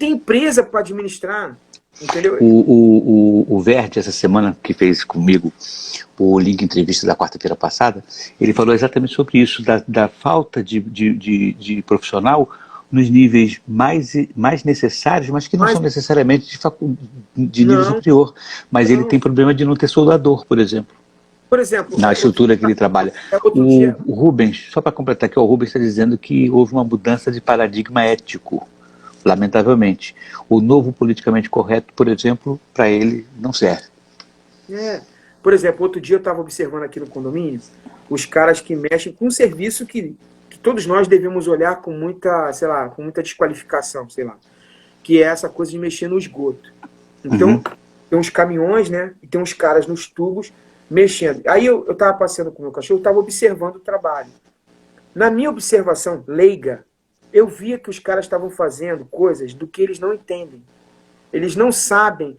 empresa para administrar, entendeu? O Verde, essa semana, que fez comigo o link entrevista da quarta-feira passada, ele falou exatamente sobre isso, da falta de profissional nos níveis mais necessários, mas que não são necessariamente de nível superior. Mas ele tem problema de não ter soldador, por exemplo. Por exemplo, na estrutura que ele trabalha. O Rubens, só para completar aqui, o Rubens está dizendo que houve uma mudança de paradigma ético, lamentavelmente. O novo politicamente correto, por exemplo, para ele não serve. Por exemplo, outro dia eu estava observando aqui no condomínio os caras que mexem com um serviço que todos nós devemos olhar com muita, sei lá, com muita desqualificação, sei lá, que é essa coisa de mexer no esgoto. Então, tem uns caminhões, né, e tem uns caras nos tubos mexendo. Aí eu estava passeando com o meu cachorro, eu estava observando o trabalho. Na minha observação leiga, eu via que os caras estavam fazendo coisas do que eles não entendem. Eles não sabem,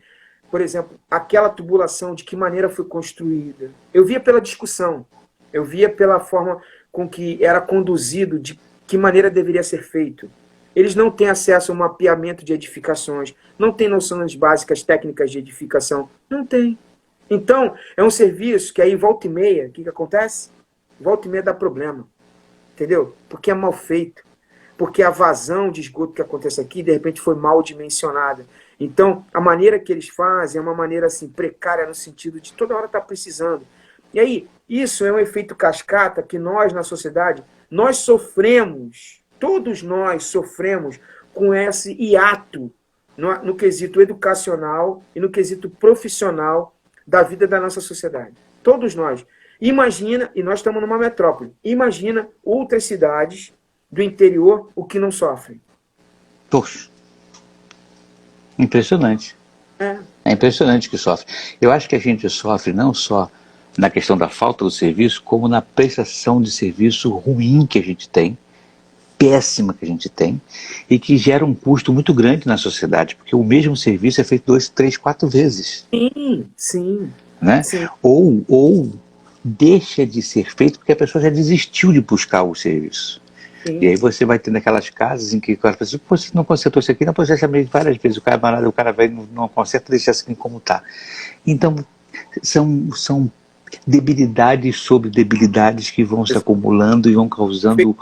por exemplo, aquela tubulação, de que maneira foi construída. Eu via pela discussão, eu via pela forma com que era conduzido, de que maneira deveria ser feito. Eles não têm acesso ao mapeamento de edificações, não têm noções básicas técnicas de edificação, não tem. Então, é um serviço que aí volta e meia, o que acontece? Volta e meia dá problema, entendeu? Porque é mal feito, porque a vazão de esgoto que acontece aqui, de repente, foi mal dimensionada. Então, a maneira que eles fazem é uma maneira assim, precária, no sentido de toda hora estar precisando. E aí, isso é um efeito cascata que nós, na sociedade, nós sofremos, todos nós sofremos com esse hiato no quesito educacional e no quesito profissional da vida da nossa sociedade. Todos nós. Imagina, e nós estamos numa metrópole, imagina outras cidades do interior o que não sofrem. Poxa. Impressionante. É impressionante que sofre. Eu acho que a gente sofre não só na questão da falta do serviço, como na prestação de serviço ruim que a gente tem, péssima que a gente tem, e que gera um custo muito grande na sociedade, porque o mesmo serviço é feito 2, 3, 4 vezes. Sim. Né? Sim. Ou deixa de ser feito porque a pessoa já desistiu de buscar o serviço. Sim. E aí você vai tendo aquelas casas em que o cara fala assim, pô, você não consertou isso aqui? Não, pô, já chamei várias vezes, o cara vai não conserta, deixa assim como está. Então, são debilidades sobre debilidades que vão se acumulando e vão causando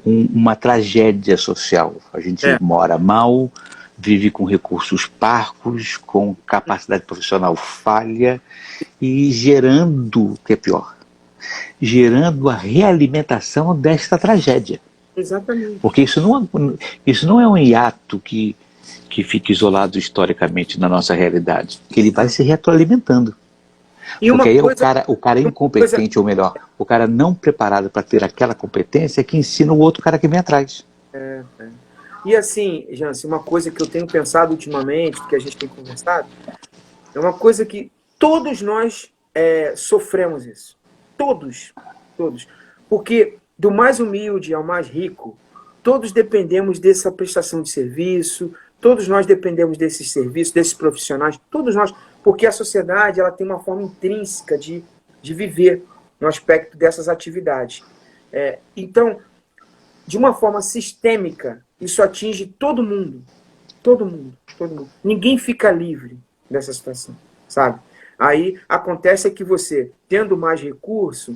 uma tragédia social. A gente mora mal, vive com recursos parcos, com capacidade profissional falha e gerando, o que é pior, gerando a realimentação desta tragédia. Exatamente. Porque isso não é um hiato que fica isolado historicamente na nossa realidade, que ele vai se retroalimentando. Porque aí o cara incompetente, ou melhor, o cara não preparado para ter aquela competência que ensina o outro cara que vem atrás. E assim, Jansen, uma coisa que eu tenho pensado ultimamente, que a gente tem conversado, é uma coisa que todos nós sofremos isso. Todos. Porque do mais humilde ao mais rico, todos dependemos dessa prestação de serviço, todos nós dependemos desses serviços, desses profissionais, todos nós, porque a sociedade ela tem uma forma intrínseca de viver no aspecto dessas atividades. Então, de uma forma sistêmica, isso atinge todo mundo. Todo mundo. Ninguém fica livre dessa situação, sabe? Aí acontece que você, tendo mais recurso,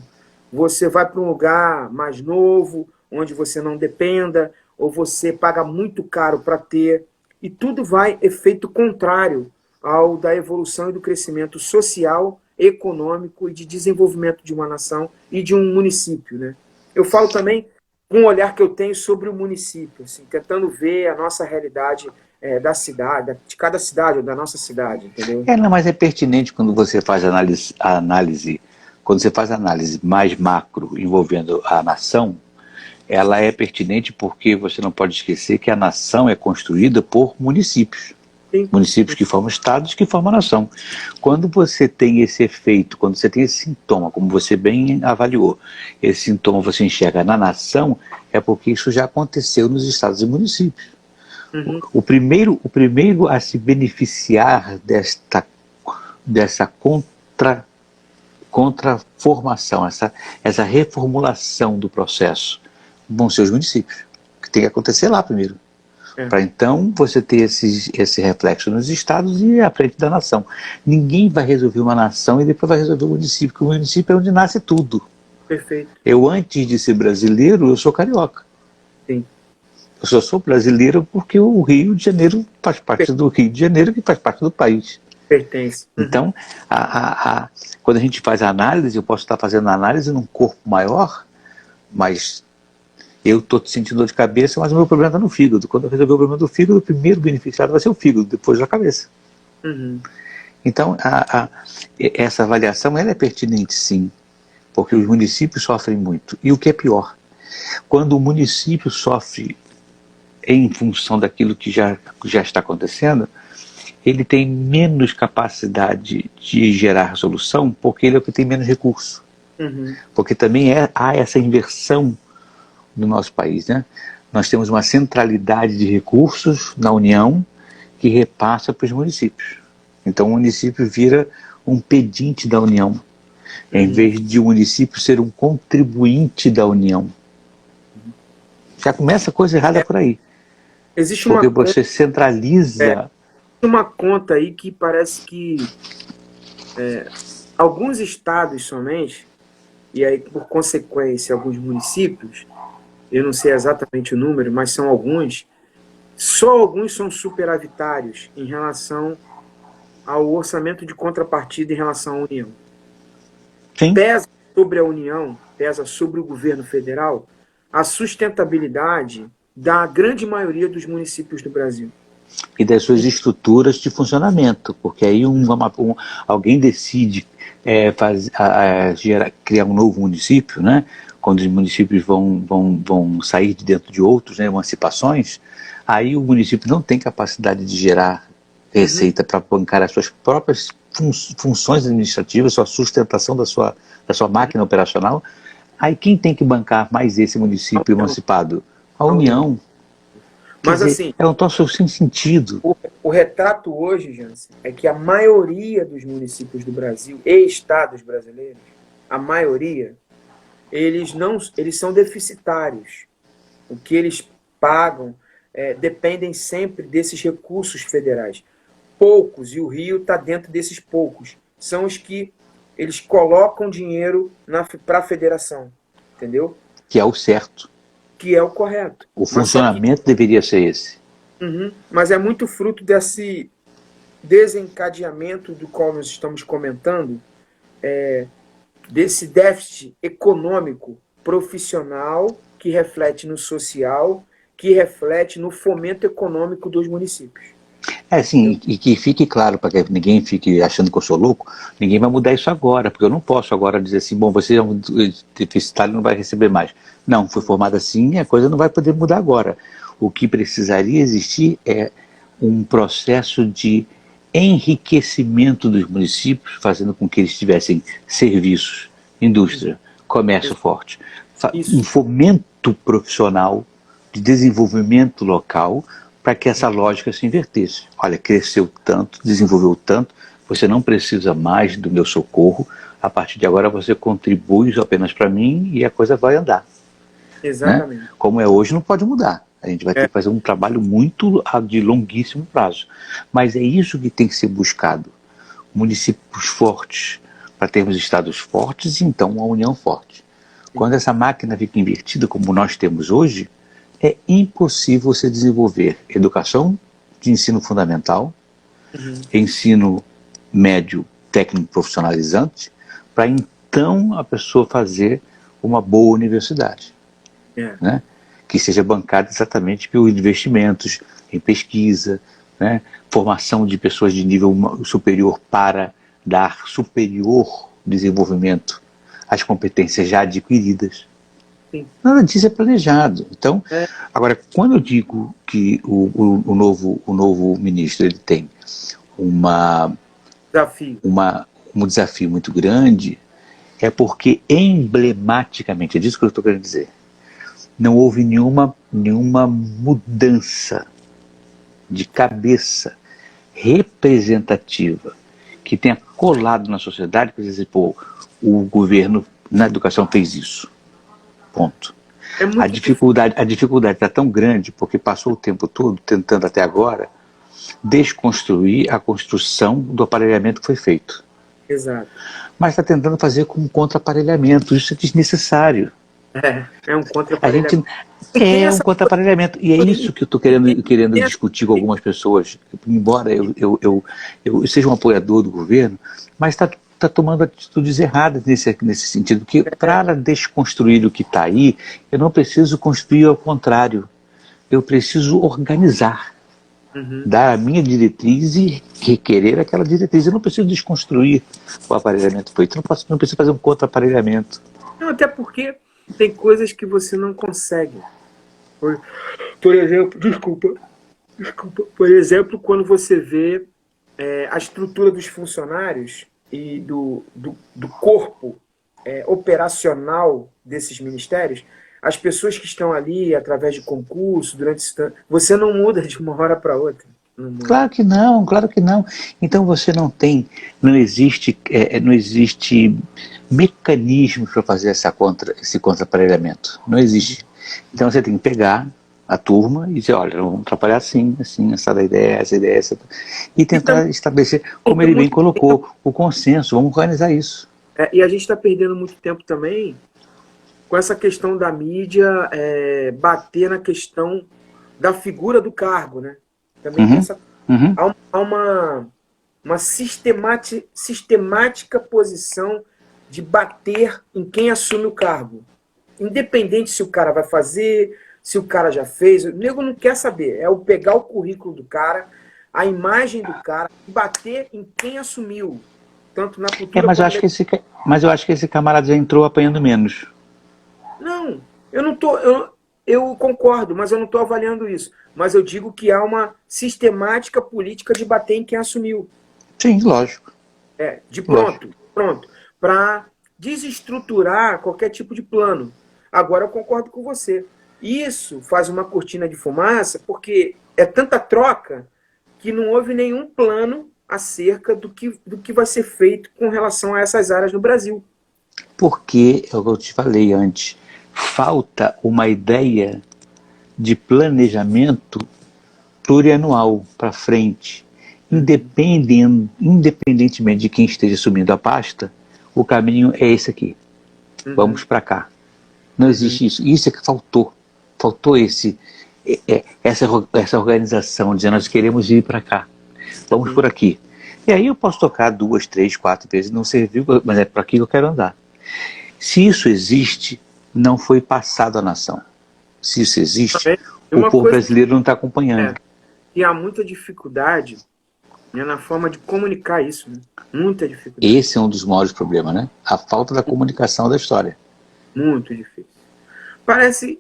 você vai para um lugar mais novo, onde você não dependa, ou você paga muito caro para ter, e tudo vai efeito contrário ao da evolução e do crescimento social, econômico e de desenvolvimento de uma nação e de um município, né? Eu falo também com um olhar que eu tenho sobre o município, assim, tentando ver a nossa realidade da cidade, de cada cidade ou da nossa cidade, entendeu? Não, mas é pertinente quando você faz análise, quando você faz análise mais macro envolvendo a nação, ela é pertinente porque você não pode esquecer que a nação é construída por municípios. Sim. Municípios que formam estados que formam a nação. Quando você tem esse efeito, quando você tem esse sintoma, como você bem avaliou, esse sintoma você enxerga na nação, é porque isso já aconteceu nos estados e municípios. Uhum. O primeiro a se beneficiar dessa contraformação, essa reformulação do processo, vão ser os municípios, que tem que acontecer lá primeiro. Para então você ter esse reflexo nos estados e à frente da nação. Ninguém vai resolver uma nação e depois vai resolver o município, porque o município é onde nasce tudo. Perfeito. Eu, antes de ser brasileiro, eu sou carioca. Sim. Eu só sou brasileiro porque o Rio de Janeiro faz parte do Rio de Janeiro, que faz parte do país. Pertence. Uhum. Então, quando a gente faz a análise, eu posso estar fazendo a análise num corpo maior, mas eu estou sentindo dor de cabeça, mas o meu problema está no fígado. Quando eu resolver o problema do fígado, o primeiro beneficiado vai ser o fígado, depois a cabeça. Uhum. Então, essa avaliação ela é pertinente, sim, porque os municípios sofrem muito. E o que é pior, quando o município sofre em função daquilo que já está acontecendo, ele tem menos capacidade de gerar solução, porque ele é o que tem menos recurso. Uhum. Porque também há essa inversão no nosso país, né? Nós temos uma centralidade de recursos na União que repassa para os municípios. Então o município vira um pedinte da União, em vez de o município ser um contribuinte da União. Já começa a coisa errada por aí. Existe porque você centraliza... uma conta aí que parece que alguns estados somente, e aí por consequência alguns municípios, eu não sei exatamente o número, mas são alguns, só alguns são superavitários em relação ao orçamento de contrapartida em relação à União. Sim. Pesa sobre a União, pesa sobre o governo federal, a sustentabilidade da grande maioria dos municípios do Brasil. E das suas estruturas de funcionamento, porque aí alguém decide criar um novo município, né? Quando os municípios vão sair de dentro de outros, né, emancipações, aí o município não tem capacidade de gerar receita para bancar as suas próprias funções administrativas, sua sustentação da sua máquina operacional. Aí quem tem que bancar mais esse município emancipado? A União. Mas dizer, assim, é um troço sem sentido. O retrato hoje, Jansen, é que a maioria dos municípios do Brasil e estados brasileiros, a maioria, eles são deficitários. O que eles pagam dependem sempre desses recursos federais. Poucos, e o Rio está dentro desses poucos, são os que eles colocam dinheiro para a federação, entendeu? Que é o certo. Que é o correto. O funcionamento deveria ser esse. Mas é muito fruto desse desencadeamento do qual nós estamos comentando, desse déficit econômico profissional que reflete no social, que reflete no fomento econômico dos municípios. Sim, e que fique claro, para que ninguém fique achando que eu sou louco, ninguém vai mudar isso agora, porque eu não posso agora dizer assim, bom, você é um deficitário, não vai receber mais. Não, foi formado assim, a coisa não vai poder mudar agora. O que precisaria existir é um processo de enriquecimento dos municípios, fazendo com que eles tivessem serviços, indústria, comércio forte, um fomento profissional, de desenvolvimento local, para que essa lógica se invertesse. Olha, cresceu tanto, desenvolveu tanto, você não precisa mais do meu socorro, a partir de agora você contribui apenas para mim e a coisa vai andar. Exatamente. Né? Como é hoje, não pode mudar. A gente vai ter que fazer um trabalho muito de longuíssimo prazo. Mas é isso que tem que ser buscado. municípios fortes, para termos estados fortes e então uma união forte. Quando essa máquina fica invertida, como nós temos hoje, é impossível você desenvolver educação de ensino fundamental, ensino médio técnico profissionalizante, para então a pessoa fazer uma boa universidade, né? Que seja bancada exatamente pelos investimentos em pesquisa, né? Formação de pessoas de nível superior para dar superior desenvolvimento às competências já adquiridas. Sim. Nada disso é planejado. Então, agora, quando eu digo que o novo ministro ele tem um desafio muito grande, é porque emblematicamente, é disso que eu estou querendo dizer, não houve nenhuma mudança de cabeça representativa que tenha colado na sociedade para dizer, pô, o governo na educação fez isso. Ponto. A dificuldade está tão grande porque passou o tempo todo tentando até agora desconstruir a construção do aparelhamento que foi feito. Exato. Mas está tentando fazer com um contra-aparelhamento. Isso é desnecessário. É um contra-aparelhamento. Um contra-aparelhamento. E é isso que eu estou querendo discutir com algumas pessoas. Embora eu seja um apoiador do governo, mas está tomando atitudes erradas nesse sentido. Porque para desconstruir o que está aí, eu não preciso construir ao contrário. Eu preciso organizar. Dar a minha diretriz e requerer aquela diretriz. Eu não preciso desconstruir o aparelhamento feito. Não preciso fazer um contra-aparelhamento. Não, até porque tem coisas que você não consegue. Por exemplo, desculpa. Por exemplo, quando você vê a estrutura dos funcionários e do corpo operacional desses ministérios, as pessoas que estão ali através de concurso, durante esse tempo, você não muda de uma hora para outra. Claro que não. Então você não existe mecanismo para fazer esse contra-aparelhamento. Não existe. Então você tem que pegar a turma e dizer, olha, vamos trabalhar assim, essa ideia, essa. E tentar estabelecer, como ele bem colocou, o consenso, vamos organizar isso. E a gente está perdendo muito tempo também com essa questão da mídia bater na questão da figura do cargo, né? Também tem há uma sistemática posição de bater em quem assume o cargo. Independente se o cara vai fazer, se o cara já fez, o nego não quer saber. É o pegar o currículo do cara, a imagem do cara, e bater em quem assumiu. Tanto na cultura mas eu acho que esse camarada já entrou apanhando menos. Não, eu não tô. Eu concordo, mas eu não estou avaliando isso. Mas eu digo que há uma sistemática política de bater em quem assumiu. Sim, lógico. Pronto. Para desestruturar qualquer tipo de plano. Agora eu concordo com você. Isso faz uma cortina de fumaça, porque é tanta troca que não houve nenhum plano acerca do que vai ser feito com relação a essas áreas no Brasil. Porque, é o que eu te falei antes, falta uma ideia de planejamento plurianual para frente. Independentemente de quem esteja assumindo a pasta, o caminho é esse aqui. Vamos para cá. Não existe isso. Isso é que faltou. Faltou essa organização, dizendo nós queremos ir para cá. Vamos por aqui. E aí eu posso tocar 2, 3, 4 vezes, não serviu, mas é para aqui que eu quero andar. Se isso existe, não foi passado à nação. Se isso existe, o povo brasileiro não está acompanhando. E há muita dificuldade na forma de comunicar isso. Né? Muita dificuldade. Esse é um dos maiores problemas, né? A falta da comunicação da história. Muito difícil. Parece,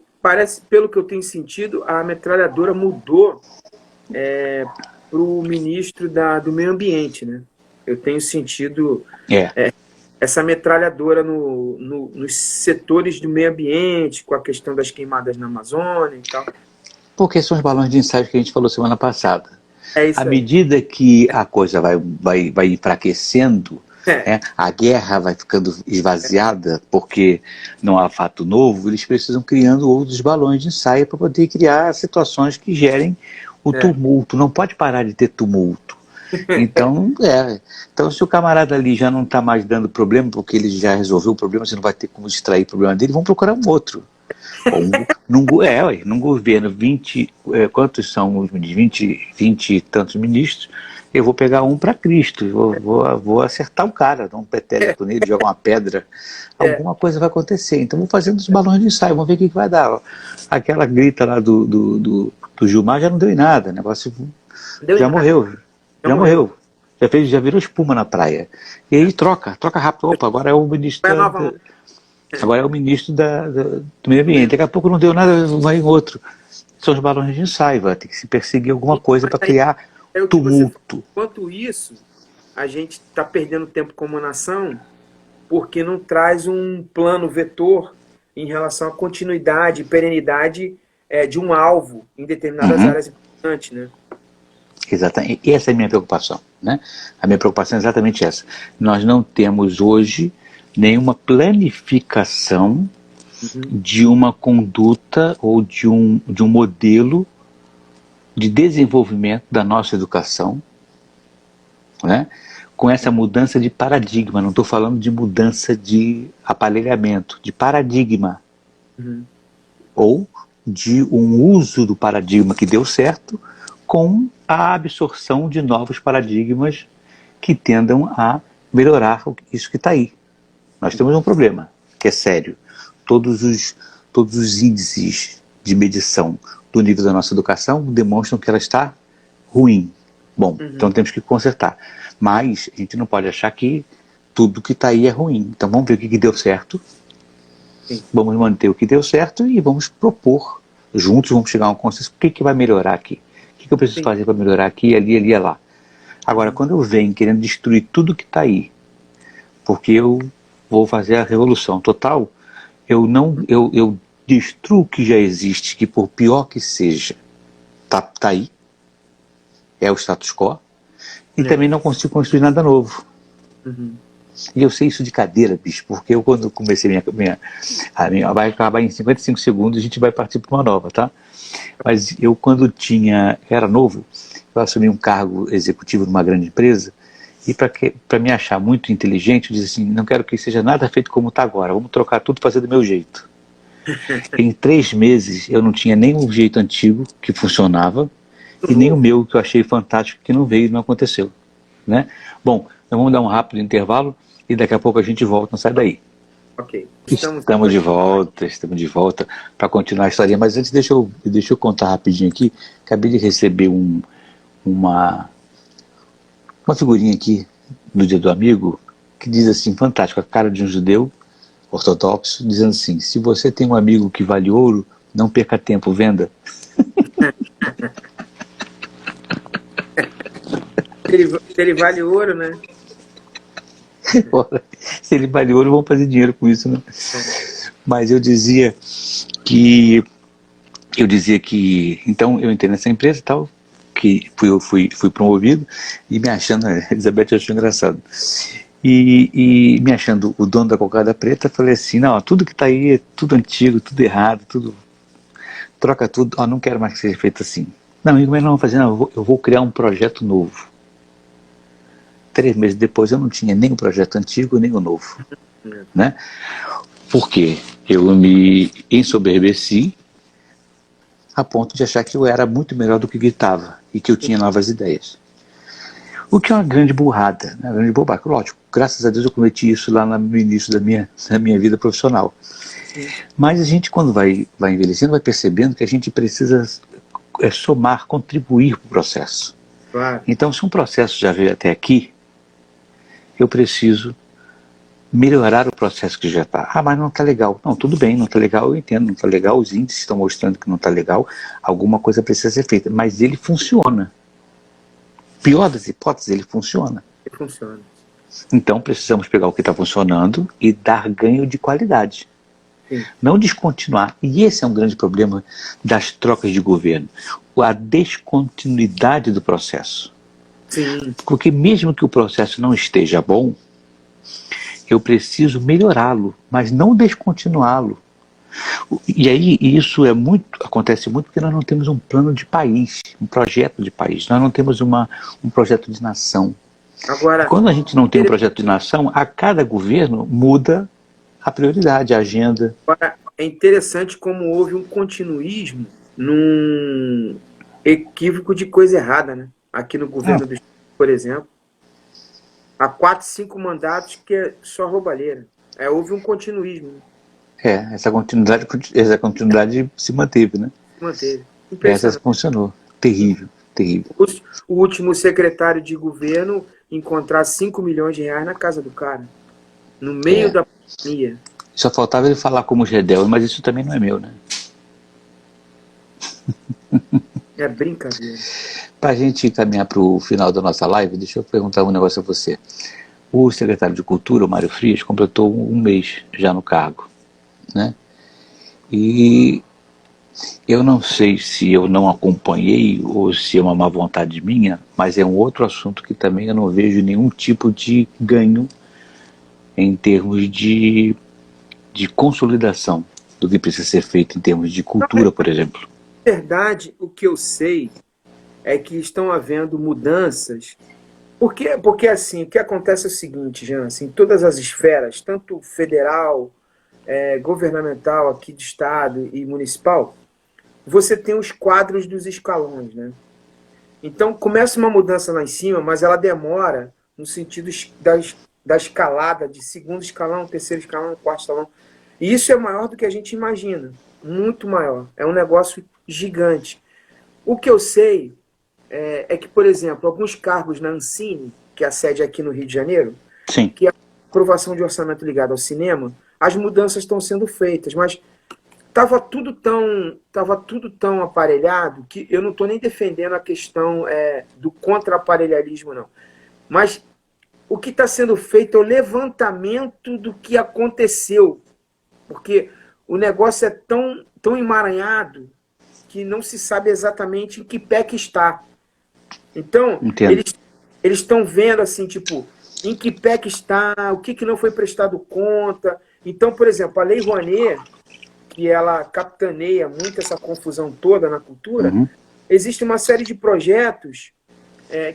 pelo que eu tenho sentido, a metralhadora mudou para o ministro do Meio Ambiente. Né? Eu tenho sentido essa metralhadora nos setores do meio ambiente, com a questão das queimadas na Amazônia e tal. Porque são os balões de ensaio que a gente falou semana passada. À medida que a coisa vai enfraquecendo, a guerra vai ficando esvaziada, porque não há fato novo, eles precisam criando outros balões de ensaio para poder criar situações que gerem o tumulto. Não pode parar de ter tumulto. Então, então se o camarada ali já não está mais dando problema, porque ele já resolveu o problema, você não vai ter como distrair o problema dele, vamos procurar um outro. Num governo, quantos são os 20 e tantos ministros, eu vou pegar um para Cristo, vou acertar o cara, dar um peteleco nele, jogar uma pedra, alguma coisa vai acontecer. Então vou fazendo os balões de ensaio, vamos ver o que vai dar. Aquela grita lá do Gilmar já não deu em nada, o negócio já morreu, já morreu. Já virou espuma na praia. E aí troca rápido. Opa, agora é o ministro agora é o ministro do meio ambiente. Daqui a pouco não deu nada, vai em outro. São os balões de ensaio, vai ter que se perseguir alguma coisa para criar tumulto. Enquanto isso, a gente está perdendo tempo como nação porque não traz um plano vetor em relação à continuidade e perenidade de um alvo em determinadas áreas importantes, né? Exatamente. E essa é a minha preocupação, né? A minha preocupação é exatamente essa. Nós não temos hoje nenhuma planificação de uma conduta ou de um modelo de desenvolvimento da nossa educação, né? Com essa mudança de paradigma. Não estou falando de mudança de aparelhamento, de paradigma. Ou de um uso do paradigma que deu certo com a absorção de novos paradigmas que tendam a melhorar isso que está aí. Nós temos um problema, que é sério. Todos os índices de medição do nível da nossa educação demonstram que ela está ruim. Bom, então temos que consertar. Mas a gente não pode achar que tudo que está aí é ruim. Então vamos ver o que deu certo, vamos manter o que deu certo e vamos propor, juntos vamos chegar a um consenso, o que vai melhorar aqui? O que eu preciso fazer para melhorar aqui, ali e lá? Agora, quando eu venho querendo destruir tudo que está aí, porque eu vou fazer a revolução total, eu destruo o que já existe, que por pior que seja, tá aí, é o status quo, e também não consigo construir nada novo. E eu sei isso de cadeira, bicho, porque eu quando comecei a minha vai acabar em 55 segundos, a gente vai partir para uma nova, tá? Mas eu quando era novo, eu assumi um cargo executivo numa grande empresa, e para me achar muito inteligente, eu disse assim, não quero que seja nada feito como está agora, vamos trocar tudo e fazer do meu jeito. Em 3 meses eu não tinha nem o jeito antigo que funcionava, e nem o meu que eu achei fantástico que não veio e não aconteceu, né? Bom, então vamos dar um rápido intervalo e daqui a pouco a gente volta, não sai daí. Ok. Estamos de volta para continuar a história, mas antes deixa eu contar rapidinho aqui, acabei de receber uma figurinha aqui no Dia do Amigo que diz assim, fantástico, a cara de um judeu ortodoxo, dizendo assim, se você tem um amigo que vale ouro, não perca tempo, venda. Se ele vale ouro, né? Se ele vale ouro, vamos fazer dinheiro com isso, né? Mas eu dizia que então eu entrei nessa empresa e tal, que fui promovido, e me achando, a Elizabeth achou engraçado, e me achando o dono da cocada preta, falei assim, não, tudo que está aí é tudo antigo, tudo errado, troca tudo, não quero mais que seja feito assim. Não, amigo, mas não vou fazer, não, eu vou criar um projeto novo. 3 meses depois eu não tinha nem o projeto antigo, nem o novo, né? Porque eu me ensoberbeci a ponto de achar que eu era muito melhor do que gritava e que eu tinha novas ideias. O que é uma grande burrada, né? Uma grande bobagem. Lógico, graças a Deus eu cometi isso lá no início da minha vida profissional. Mas a gente, quando vai envelhecendo, vai percebendo que a gente precisa somar, contribuir para o processo. Claro. Então, se um processo já veio até aqui, eu preciso melhorar o processo que já está. Mas não está legal. Não, tudo bem, não está legal, eu entendo, não está legal, os índices estão mostrando que não está legal, alguma coisa precisa ser feita, mas ele funciona. Pior das hipóteses, ele funciona. Ele funciona. Então precisamos pegar o que está funcionando e dar ganho de qualidade. Sim. Não descontinuar. E esse é um grande problema das trocas de governo. A descontinuidade do processo. Sim. Porque mesmo que o processo não esteja bom, eu preciso melhorá-lo, mas não descontinuá-lo. E aí isso acontece muito porque nós não temos um plano de país, um projeto de país, nós não temos um projeto de nação. Agora, Quando a gente não tem um projeto de nação, a cada governo muda a prioridade, a agenda. agora é interessante como houve um continuismo num equívoco de coisa errada, né? Aqui no governo do Estado, por exemplo. Há 4, 5 mandatos que é só roubalheira. Houve um continuismo. Essa continuidade se manteve, né? Manteve. Essa funcionou. Terrível, terrível. O último secretário de governo encontrar 5 milhões de reais na casa do cara. No meio da pandemia. Só faltava ele falar como Gedel, mas isso também não é meu, né? É brincadeira. Para a gente caminhar para o final da nossa live, deixa eu perguntar um negócio a você. O secretário de Cultura, o Mário Frias, completou um mês já no cargo, né? E eu não sei se eu não acompanhei ou se é uma má vontade minha, mas é um outro assunto que também eu não vejo nenhum tipo de ganho em termos de consolidação do que precisa ser feito em termos de cultura, por exemplo. Na verdade, o que eu sei é que estão havendo mudanças. Porque assim, o que acontece é o seguinte, Jean, assim, todas as esferas, tanto federal, governamental, aqui de estado e municipal, você tem os quadros dos escalões, né? Então começa uma mudança lá em cima, mas ela demora no sentido da escalada, de segundo escalão, terceiro escalão, quarto escalão. E isso é maior do que a gente imagina, muito maior. É um negócio gigante. O que eu sei é que, por exemplo, alguns cargos na Ancine, que é a sede aqui no Rio de Janeiro, Sim. que é a aprovação de orçamento ligado ao cinema, as mudanças estão sendo feitas, mas estava tudo tão aparelhado que eu não estou nem defendendo a questão do contra-aparelharismo, não. Mas o que está sendo feito é o levantamento do que aconteceu, porque o negócio é tão emaranhado que não se sabe exatamente em que pé que está. Então, eles estão vendo assim, tipo, em que pé que está, o que não foi prestado conta. Então, por exemplo, a Lei Rouanet, que ela capitaneia muito essa confusão toda na cultura, existe uma série de projetos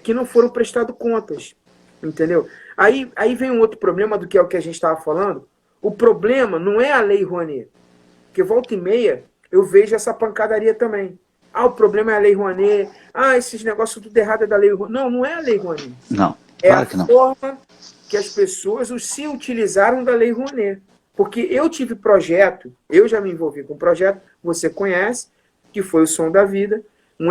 que não foram prestados contas, entendeu? Aí vem um outro problema do que é o que a gente estava falando. O problema não é a Lei Rouanet, porque volta e meia eu vejo essa pancadaria também. O problema é a Lei Rouanet. Esses negócios tudo errado é da Lei Rouanet. Não é a Lei Rouanet. Não, claro que não. É a forma que as pessoas se utilizaram da Lei Rouanet. Porque eu tive projeto, eu já me envolvi com um projeto, você conhece, que foi o Som da Vida, o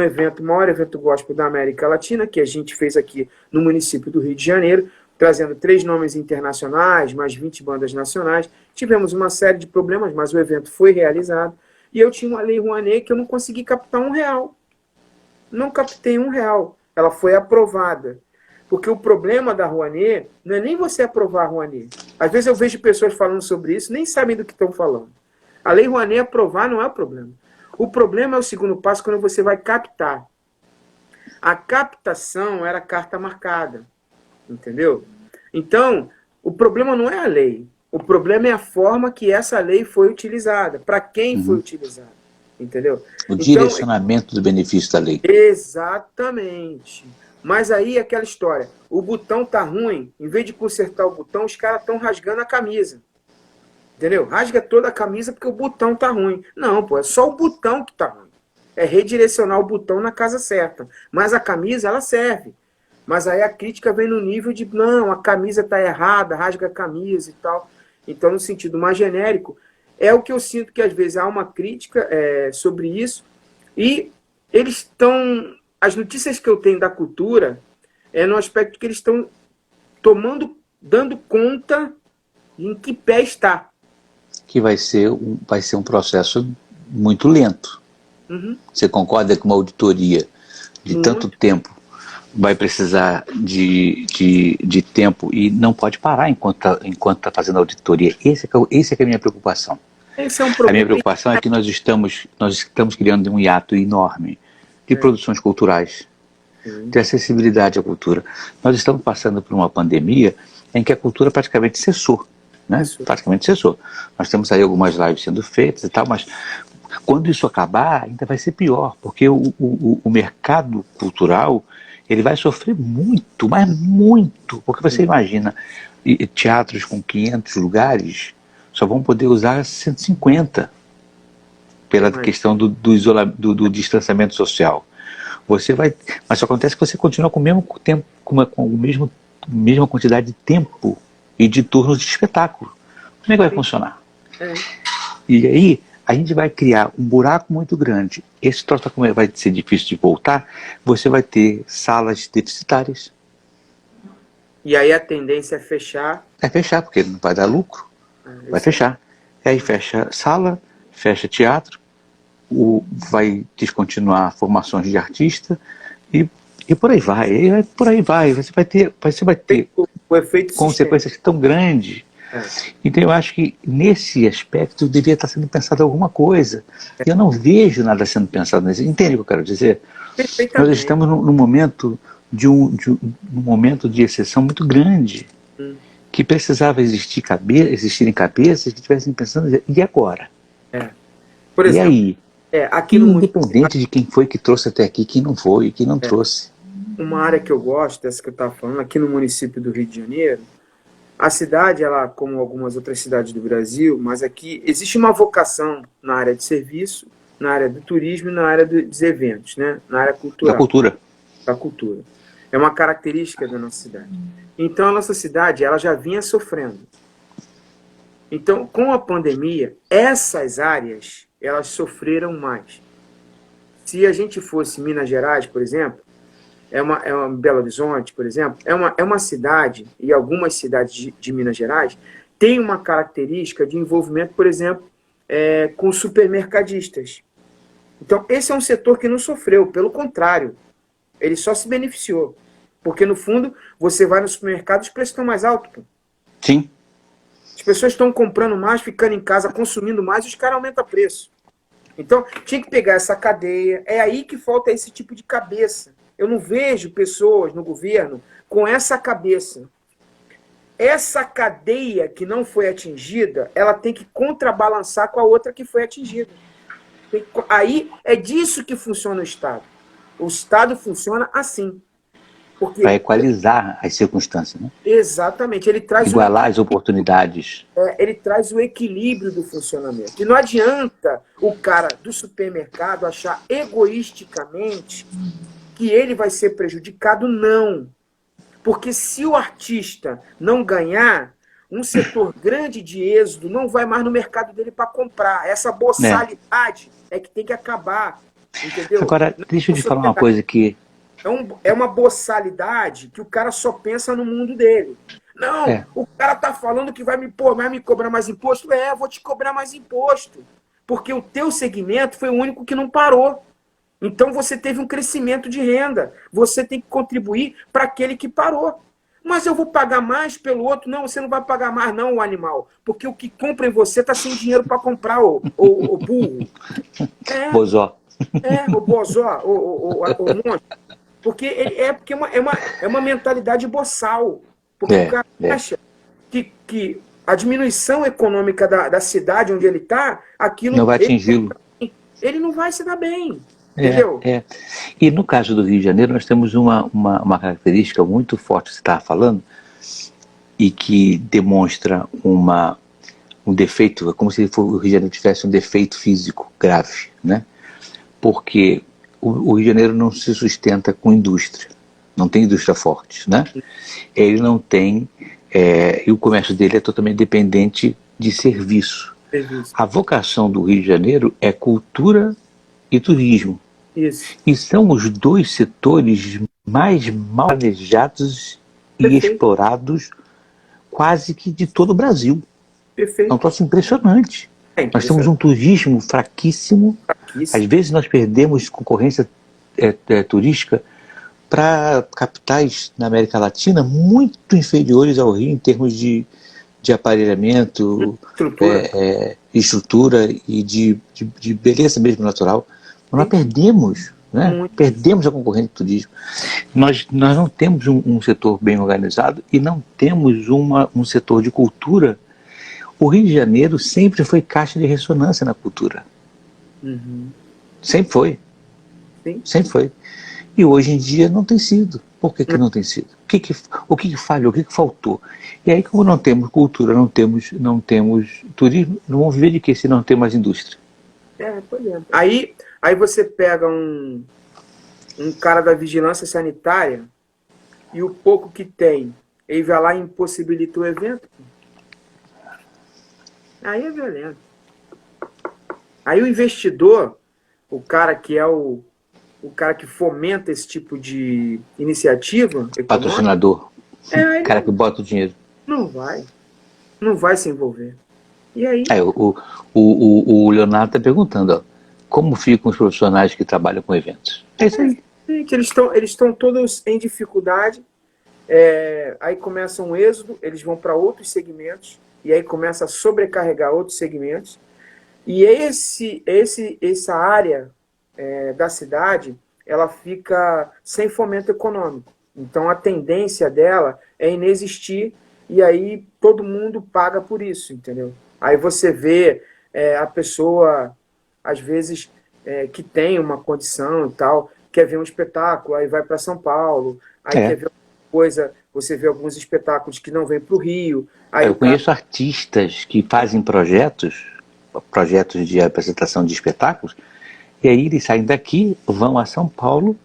maior evento gospel da América Latina, que a gente fez aqui no município do Rio de Janeiro, trazendo 3 nomes internacionais, mais 20 bandas nacionais. Tivemos uma série de problemas, mas o evento foi realizado. E eu tinha uma Lei Rouanet que eu não consegui captar R$1. Não captei R$1. Ela foi aprovada. Porque o problema da Rouanet não é nem você aprovar a Rouanet. Às vezes eu vejo pessoas falando sobre isso, nem sabem do que estão falando. A Lei Rouanet aprovar não é o problema. O problema é o segundo passo, quando você vai captar. A captação era carta marcada. Entendeu? Então, o problema não é a lei. O problema é a forma que essa lei foi utilizada. Para quem foi utilizada. Entendeu? O direcionamento do benefício da lei. Exatamente. Mas aí aquela história. O botão tá ruim. Em vez de consertar o botão, os caras estão rasgando a camisa. Entendeu? Rasga toda a camisa porque o botão tá ruim. Não, pô. É só o botão que tá ruim. É redirecionar o botão na casa certa. Mas a camisa, ela serve. Mas aí a crítica vem no nível de, não, a camisa tá errada, rasga a camisa e tal. Então, no sentido mais genérico, é o que eu sinto que às vezes há uma crítica sobre isso. E eles estão... As notícias que eu tenho da cultura é no aspecto que eles estão dando conta em que pé está. Que vai ser um processo muito lento. Você concorda que uma auditoria de tanto tempo vai precisar de tempo e não pode parar enquanto está fazendo auditoria? Esse é que é a minha preocupação. Esse é um problema. A minha preocupação é que nós estamos criando um hiato enorme de produções culturais, de acessibilidade à cultura. Nós estamos passando por uma pandemia em que a cultura praticamente cessou. né? Praticamente cessou. Nós temos aí algumas lives sendo feitas e tal, mas quando isso acabar, ainda vai ser pior, porque o mercado cultural, ele vai sofrer muito, mas muito, porque você imagina, teatros com 500 lugares só vão poder usar 150, pela questão do distanciamento social. Você vai, mas só acontece que você continua com o mesmo tempo, com a mesma quantidade de tempo e de turnos de espetáculo. Como é que vai funcionar? E aí a gente vai criar um buraco muito grande. Esse troço vai ser difícil de voltar. Você vai ter salas deficitárias. E aí a tendência é fechar. É fechar, porque não vai dar lucro. Vai fechar. E aí fecha sala, fecha teatro, vai descontinuar formações de artista e por aí vai. E por aí vai. Você vai ter o efeito consequências tão grandes. Então eu acho que nesse aspecto devia estar sendo pensado alguma coisa. Eu não vejo nada sendo pensado nesse. Entende o que eu quero dizer? Nós estamos num momento num momento de exceção muito grande, que precisava existirem cabeças que estivessem pensando, e agora? Por exemplo, e aí? Aqui independente de quem foi que trouxe até aqui, quem não foi, quem não trouxe. Uma área que eu gosto, dessa que eu estava falando, aqui no município do Rio de Janeiro, a cidade, ela, como algumas outras cidades do Brasil, mas aqui existe uma vocação na área de serviço, na área do turismo e na área dos eventos, né? Na área cultural. Da cultura. É uma característica da nossa cidade. Então, a nossa cidade, ela já vinha sofrendo. Então, com a pandemia, essas áreas, elas sofreram mais. Se a gente fosse Minas Gerais, por exemplo, é uma Belo Horizonte, por exemplo, é uma cidade, e algumas cidades de Minas Gerais, têm uma característica de envolvimento, por exemplo, com supermercadistas. Então, esse é um setor que não sofreu, pelo contrário, ele só se beneficiou. Porque, no fundo, você vai no supermercado e os preços estão mais altos. Pô. Sim. As pessoas estão comprando mais, ficando em casa, consumindo mais, e os caras aumentam o preço. Então, tinha que pegar essa cadeia. É aí que falta esse tipo de cabeça. Eu não vejo pessoas no governo com essa cabeça. Essa cadeia que não foi atingida, ela tem que contrabalançar com a outra que foi atingida. Aí é disso que funciona o Estado. O Estado funciona assim. Para equalizar as circunstâncias, né? Exatamente. Ele traz igualar as oportunidades. Ele traz o equilíbrio do funcionamento. E não adianta o cara do supermercado achar egoisticamente que ele vai ser prejudicado, não. Porque se o artista não ganhar, um setor grande de êxodo não vai mais no mercado dele para comprar. Essa boçalidade é que tem que acabar. Entendeu? Agora, deixa eu te falar uma coisa que... É uma boçalidade que o cara só pensa no mundo dele. Não, o cara tá falando que vai me cobrar mais imposto. Eu vou te cobrar mais imposto. Porque o teu segmento foi o único que não parou. Então você teve um crescimento de renda. Você tem que contribuir para aquele que parou. Mas eu vou pagar mais pelo outro? Não, você não vai pagar mais não, o animal. Porque o que compra em você tá sem dinheiro para comprar, o burro. Bozó. O bozó, o monstro. Porque porque é uma mentalidade boçal. Porque o cara acha que a diminuição econômica da cidade onde ele está, aquilo... Não vai atingi-lo. Ele não vai se dar bem. Entendeu? E no caso do Rio de Janeiro, nós temos uma característica muito forte que você estava falando, e que demonstra um defeito, como se o Rio de Janeiro tivesse um defeito físico grave, né? Porque o Rio de Janeiro não se sustenta com indústria, não tem indústria forte, né? Ele não tem, e o comércio dele é totalmente dependente de serviço. A vocação do Rio de Janeiro é cultura e turismo. Isso. E são os dois setores mais mal planejados e explorados quase que de todo o Brasil. Perfeito. É um troço impressionante. Nós temos um turismo fraquíssimo. Às vezes nós perdemos concorrência turística para capitais na América Latina muito inferiores ao Rio em termos de aparelhamento, estrutura e de beleza mesmo natural. Nós perdemos, né? Perdemos a concorrência do turismo. Nós não temos um setor bem organizado e não temos um setor de cultura O Rio de Janeiro sempre foi caixa de ressonância na cultura. Uhum. Sempre foi. Sim. Sempre foi. E hoje em dia não tem sido. Por que não tem sido? O que falhou? O que faltou? E aí, como não temos cultura, não temos turismo, não vamos viver de quê se não tem mais indústria? Pois é. Aí você pega um cara da vigilância sanitária e o pouco que tem, ele vai lá e impossibilita o evento. Aí é violento. Aí o investidor, o cara que é o cara que fomenta esse tipo de iniciativa, Patrocinador, o cara que bota o dinheiro. Não vai se envolver. E aí? O Leonardo está perguntando, ó, como ficam os profissionais que trabalham com eventos? É isso aí. Que eles estão todos em dificuldade, aí começa um êxodo, eles vão para outros segmentos, e aí começa a sobrecarregar outros segmentos, e essa área da cidade, ela fica sem fomento econômico. Então a tendência dela é inexistir, e aí todo mundo paga por isso, entendeu? Aí você vê a pessoa, às vezes, que tem uma condição e tal, quer ver um espetáculo, aí vai para São Paulo, aí quer ver alguma coisa, você vê alguns espetáculos que não vêm para o Rio. Aí eu conheço artistas que fazem projetos de apresentação de espetáculos, e aí eles saem daqui, vão a São Paulo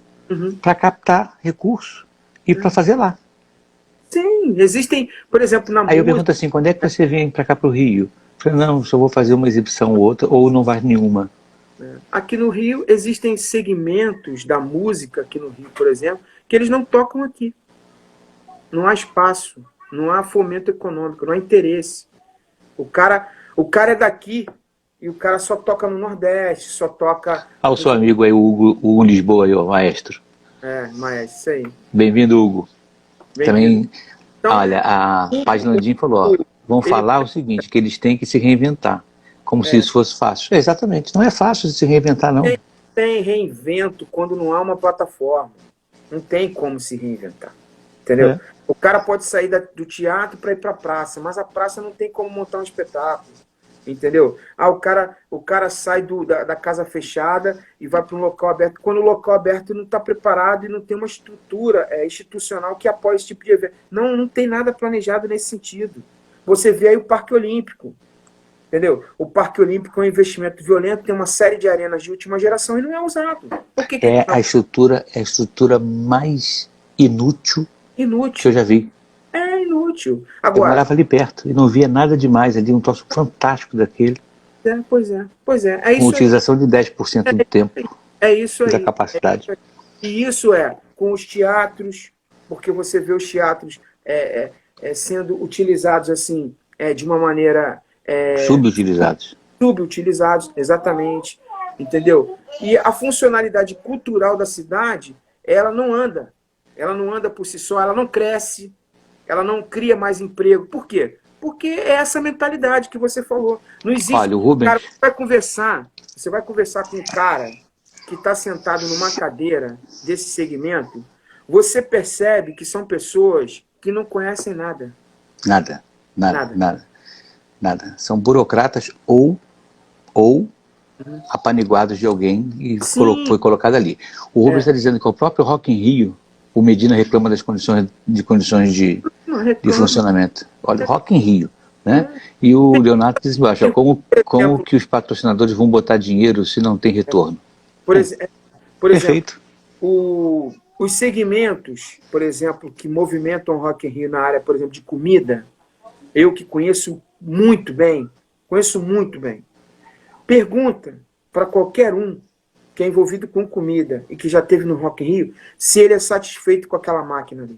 para captar recursos e para fazer lá. Sim, existem, por exemplo, na música... Aí eu pergunto assim, quando é que você vem para cá para o Rio? Eu falei, não, só vou fazer uma exibição ou outra, ou não vai nenhuma. Aqui no Rio existem segmentos da música, aqui no Rio, por exemplo, que eles não tocam aqui. Não há espaço, não há fomento econômico, não há interesse. O cara é daqui e o cara só toca no Nordeste, só toca... O seu amigo aí, o Hugo Lisboa, aí, o maestro. Maestro, isso aí. Bem-vindo, Hugo. Também, então, olha, a página Jim falou, vão falar o seguinte, que eles têm que se reinventar, como se isso fosse fácil. Exatamente, não é fácil de se reinventar, não. Tem reinvento quando não há uma plataforma. Não tem como se reinventar, entendeu? O cara pode sair do teatro para ir para a praça, mas a praça não tem como montar um espetáculo, entendeu? O cara sai da casa fechada e vai para um local aberto. Quando o local aberto não está preparado e não tem uma estrutura institucional que apoie esse tipo de evento. Não tem nada planejado nesse sentido. Você vê aí o Parque Olímpico, entendeu? O Parque Olímpico é um investimento violento, tem uma série de arenas de última geração e não é usado. Por que a estrutura mais inútil que eu já vi. É inútil. Agora, eu morava ali perto e não via nada demais ali, um troço fantástico daquele. Pois é. Com utilização de 10% do tempo. É isso aí. Da capacidade. E isso com os teatros, porque você vê os teatros sendo utilizados assim, de uma maneira... Subutilizados. Subutilizados, exatamente. Entendeu? E a funcionalidade cultural da cidade, ela não anda. Ela não anda por si só, ela não cresce, ela não cria mais emprego. Por quê? Porque é essa mentalidade que você falou. Não existe. Olha, o Rubens... Cara, você vai conversar com um cara que está sentado numa cadeira desse segmento, você percebe que são pessoas que não conhecem nada. Nada. São burocratas ou apaniguados de alguém e foi colocado ali. O Rubens está dizendo que o próprio Rock in Rio, o Medina reclama das condições de funcionamento. Olha, Rock in Rio, né? E o Leonardo diz embaixo, como que os patrocinadores vão botar dinheiro se não tem retorno? Por exemplo, os segmentos, por exemplo, que movimentam o Rock in Rio na área, por exemplo, de comida, eu que conheço muito bem, pergunta para qualquer um que é envolvido com comida e que já esteve no Rock in Rio, se ele é satisfeito com aquela máquina ali.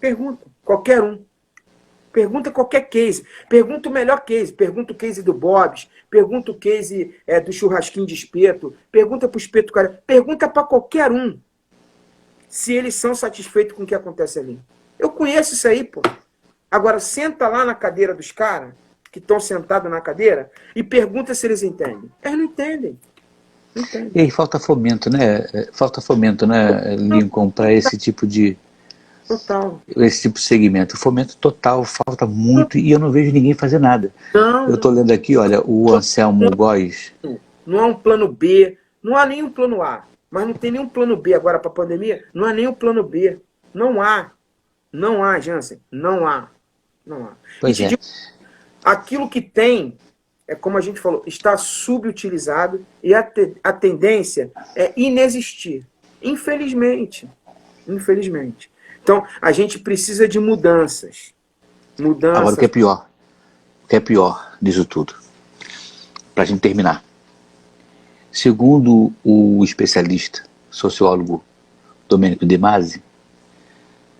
Pergunta, qualquer um. Pergunta qualquer case. Pergunta o melhor case. Pergunta o case do Bob's. Pergunta o case do churrasquinho de espeto. Pergunta para o espeto cara. Pergunta para qualquer um se eles são satisfeitos com o que acontece ali. Eu conheço isso aí, pô. Agora, senta lá na cadeira dos caras que estão sentados na cadeira e pergunta se eles entendem. Eles não entendem. E aí falta fomento, né? Lincoln, para esse tipo de Total. esse tipo de segmento. Fomento total, falta muito e eu não vejo ninguém fazer nada. Não, Eu estou lendo aqui, olha, o Anselmo Góes. não há um plano B, não há nenhum plano A, mas não tem nenhum plano B agora para a pandemia, não há nenhum plano B. Não há. Não há, Jansen. Não há. Não há. Pois é. Digo, aquilo que tem, é como a gente falou, está subutilizado e a tendência é inexistir. Infelizmente. Infelizmente. Então, a gente precisa de mudanças. Agora, o que é pior disso tudo, para a gente terminar. Segundo o especialista, sociólogo Domênico De Masi,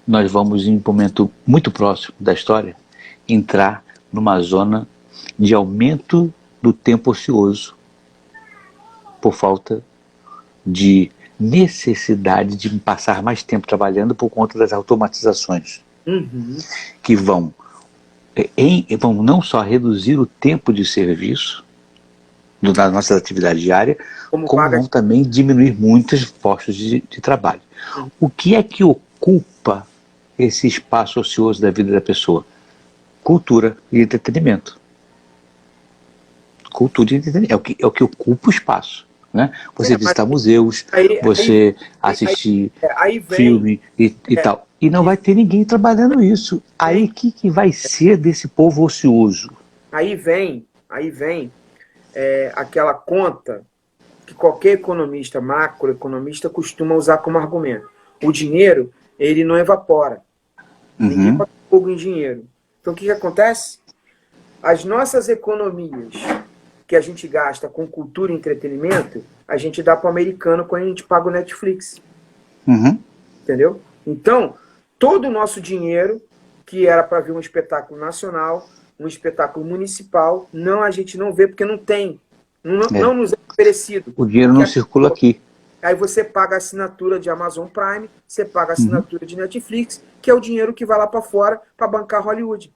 nós vamos, em um momento muito próximo da história, entrar numa zona de aumento do tempo ocioso por falta de necessidade de passar mais tempo trabalhando por conta das automatizações, que vão não só reduzir o tempo de serviço das nossas atividades diárias, como vão também diminuir muitos postos de trabalho. O que é que ocupa esse espaço ocioso da vida da pessoa? Cultura e entretenimento. Cultura e entretenimento é o que ocupa o espaço. Né? Você visitar museus, você assistir filme e tal. E não vai ter ninguém trabalhando isso. Aí o que vai ser desse povo ocioso? Aí vem aquela conta que qualquer economista, macroeconomista, costuma usar como argumento. O dinheiro, ele não evapora. Ninguém bota fogo em dinheiro. Então o que acontece? As nossas economias que a gente gasta com cultura e entretenimento, a gente dá para o americano quando a gente paga o Netflix. Entendeu? Então, todo o nosso dinheiro, que era para ver um espetáculo nacional, um espetáculo municipal, a gente não vê porque não tem. Não nos é oferecido. O dinheiro não circula aqui. Aí você paga a assinatura de Amazon Prime, você paga a assinatura de Netflix, que é o dinheiro que vai lá para fora para bancar Hollywood.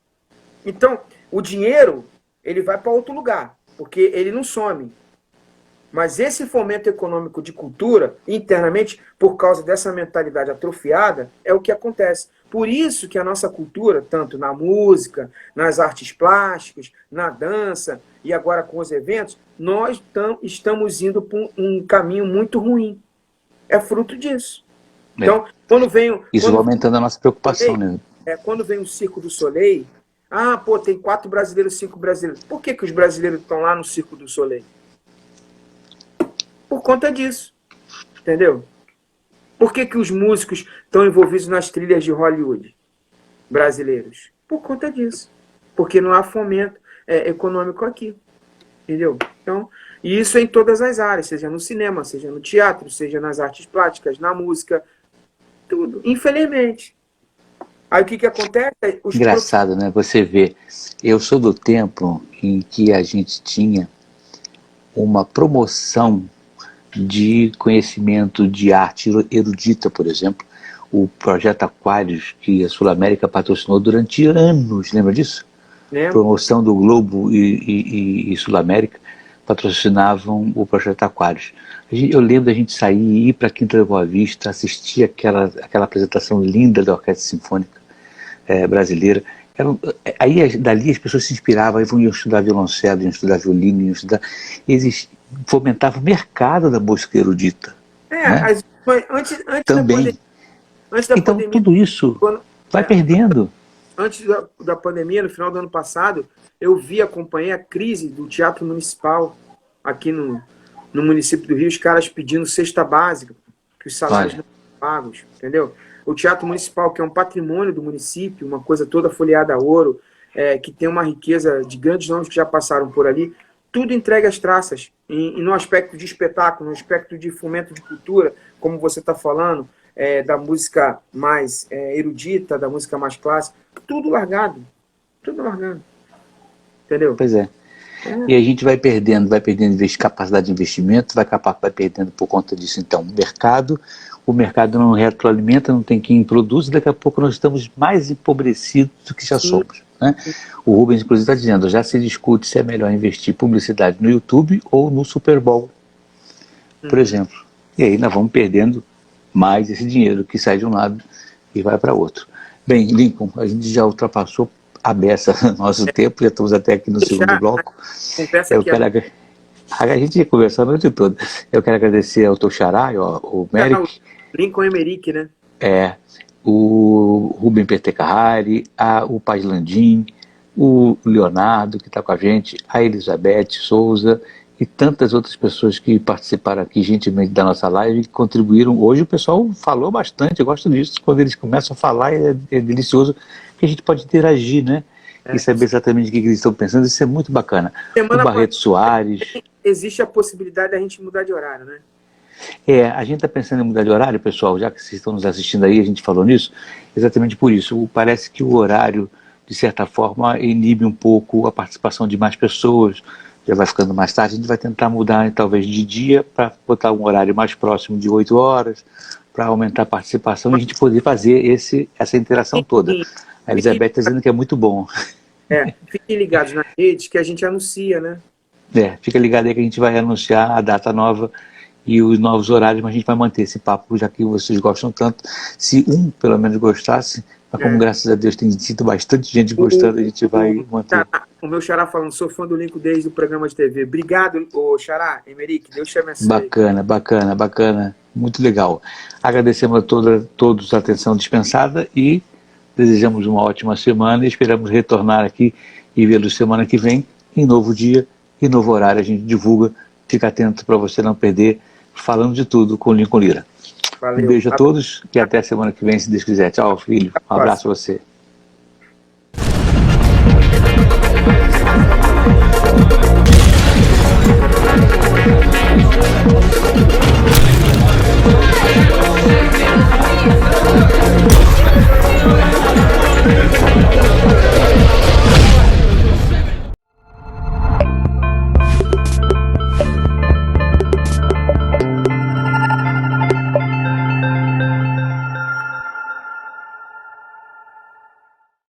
Então, o dinheiro, ele vai para outro lugar, porque ele não some. Mas esse fomento econômico de cultura, internamente, por causa dessa mentalidade atrofiada, é o que acontece. Por isso que a nossa cultura, tanto na música, nas artes plásticas, na dança e agora com os eventos, nós estamos indo por um caminho muito ruim. É fruto disso. Então, quando vem... Isso vai aumentando a nossa preocupação, né? Quando vem o Circo du Soleil, tem 4 brasileiros, 5 brasileiros. Por que os brasileiros estão lá no Circo du Soleil? Por conta disso. Entendeu? Por que os músicos estão envolvidos nas trilhas de Hollywood brasileiros? Por conta disso. Porque não há fomento econômico aqui. Entendeu? Então, e isso é em todas as áreas, seja no cinema, seja no teatro, seja nas artes plásticas, na música, tudo. Infelizmente. Aí o que acontece? Engraçado, né? Você vê, eu sou do tempo em que a gente tinha uma promoção de conhecimento de arte erudita, por exemplo, o Projeto Aquários, que a Sul América patrocinou durante anos, lembra disso? Promoção do Globo e Sul América patrocinavam o Projeto Aquários. Eu lembro da gente sair e ir para a Quinta da Boa Vista, assistir aquela apresentação linda da Orquestra Sinfônica brasileira. Aí dali as pessoas se inspiravam, aí iam estudar violoncelo, iam estudar violino, iam estudar... Eles fomentavam o mercado da música erudita. Né? Antes também. Da então pandemia, tudo isso vai perdendo. Antes da pandemia, no final do ano passado, eu acompanhei a crise do Teatro Municipal aqui no município do Rio, os caras pedindo cesta básica, que os salários não são pagos, entendeu? O Teatro Municipal, que é um patrimônio do município, uma coisa toda folheada a ouro, que tem uma riqueza de grandes nomes que já passaram por ali, tudo entregue às traças, e no aspecto de espetáculo, no aspecto de fomento de cultura, como você está falando, da música mais erudita, da música mais clássica, tudo largado, entendeu? Pois é. E a gente vai perdendo capacidade de investimento, vai perdendo por conta disso, então, o mercado não retroalimenta, não tem quem produz, e daqui a pouco nós estamos mais empobrecidos do que já somos. Né? O Rubens, inclusive, está dizendo, já se discute se é melhor investir publicidade no YouTube ou no Super Bowl, por exemplo. E aí nós vamos perdendo mais esse dinheiro que sai de um lado e vai para outro. Bem, Lincoln, a gente já ultrapassou a beça nosso tempo, já estamos até aqui no segundo bloco. Confessa que a gente ia conversar a noite toda. Eu quero agradecer ao teu xará, o Merrick. Lincoln Emerick, né? O Rubem Pertecahari, o Paz Landim, o Leonardo, que está com a gente, a Elizabeth Souza e tantas outras pessoas que participaram aqui gentilmente da nossa live e que contribuíram. Hoje o pessoal falou bastante, eu gosto disso, quando eles começam a falar é delicioso, porque a gente pode interagir, né? E saber exatamente o que eles estão pensando, isso é muito bacana. O Barreto Soares... Existe a possibilidade da gente mudar de horário, né? A gente está pensando em mudar de horário, pessoal, já que vocês estão nos assistindo aí, a gente falou nisso, exatamente por isso. Parece que o horário, de certa forma, inibe um pouco a participação de mais pessoas, já vai ficando mais tarde, a gente vai tentar mudar talvez de dia para botar um horário mais próximo de 8 horas, para aumentar a participação e a gente poder fazer essa interação toda. A Elizabeth está dizendo que é muito bom. Fiquem ligados na rede que a gente anuncia, né? Fica ligado aí que a gente vai anunciar a data nova e os novos horários, mas a gente vai manter esse papo, já que vocês gostam tanto. Se pelo menos, gostasse, mas como graças a Deus tem sido bastante gente gostando, a gente vai manter. O meu xará falando, sou fã do Lincoln desde o programa de TV. Obrigado, xará, Emerick, Deus te abençoe. Bacana, muito legal. Agradecemos a todos a atenção dispensada e desejamos uma ótima semana e esperamos retornar aqui e vê-los semana que vem, em novo dia e novo horário. A gente divulga, fica atento para você não perder, falando de tudo com o Lincoln Lira. Valeu. Um beijo a todos e até semana que vem, se Deus quiser. Tchau, filho. Um abraço a você.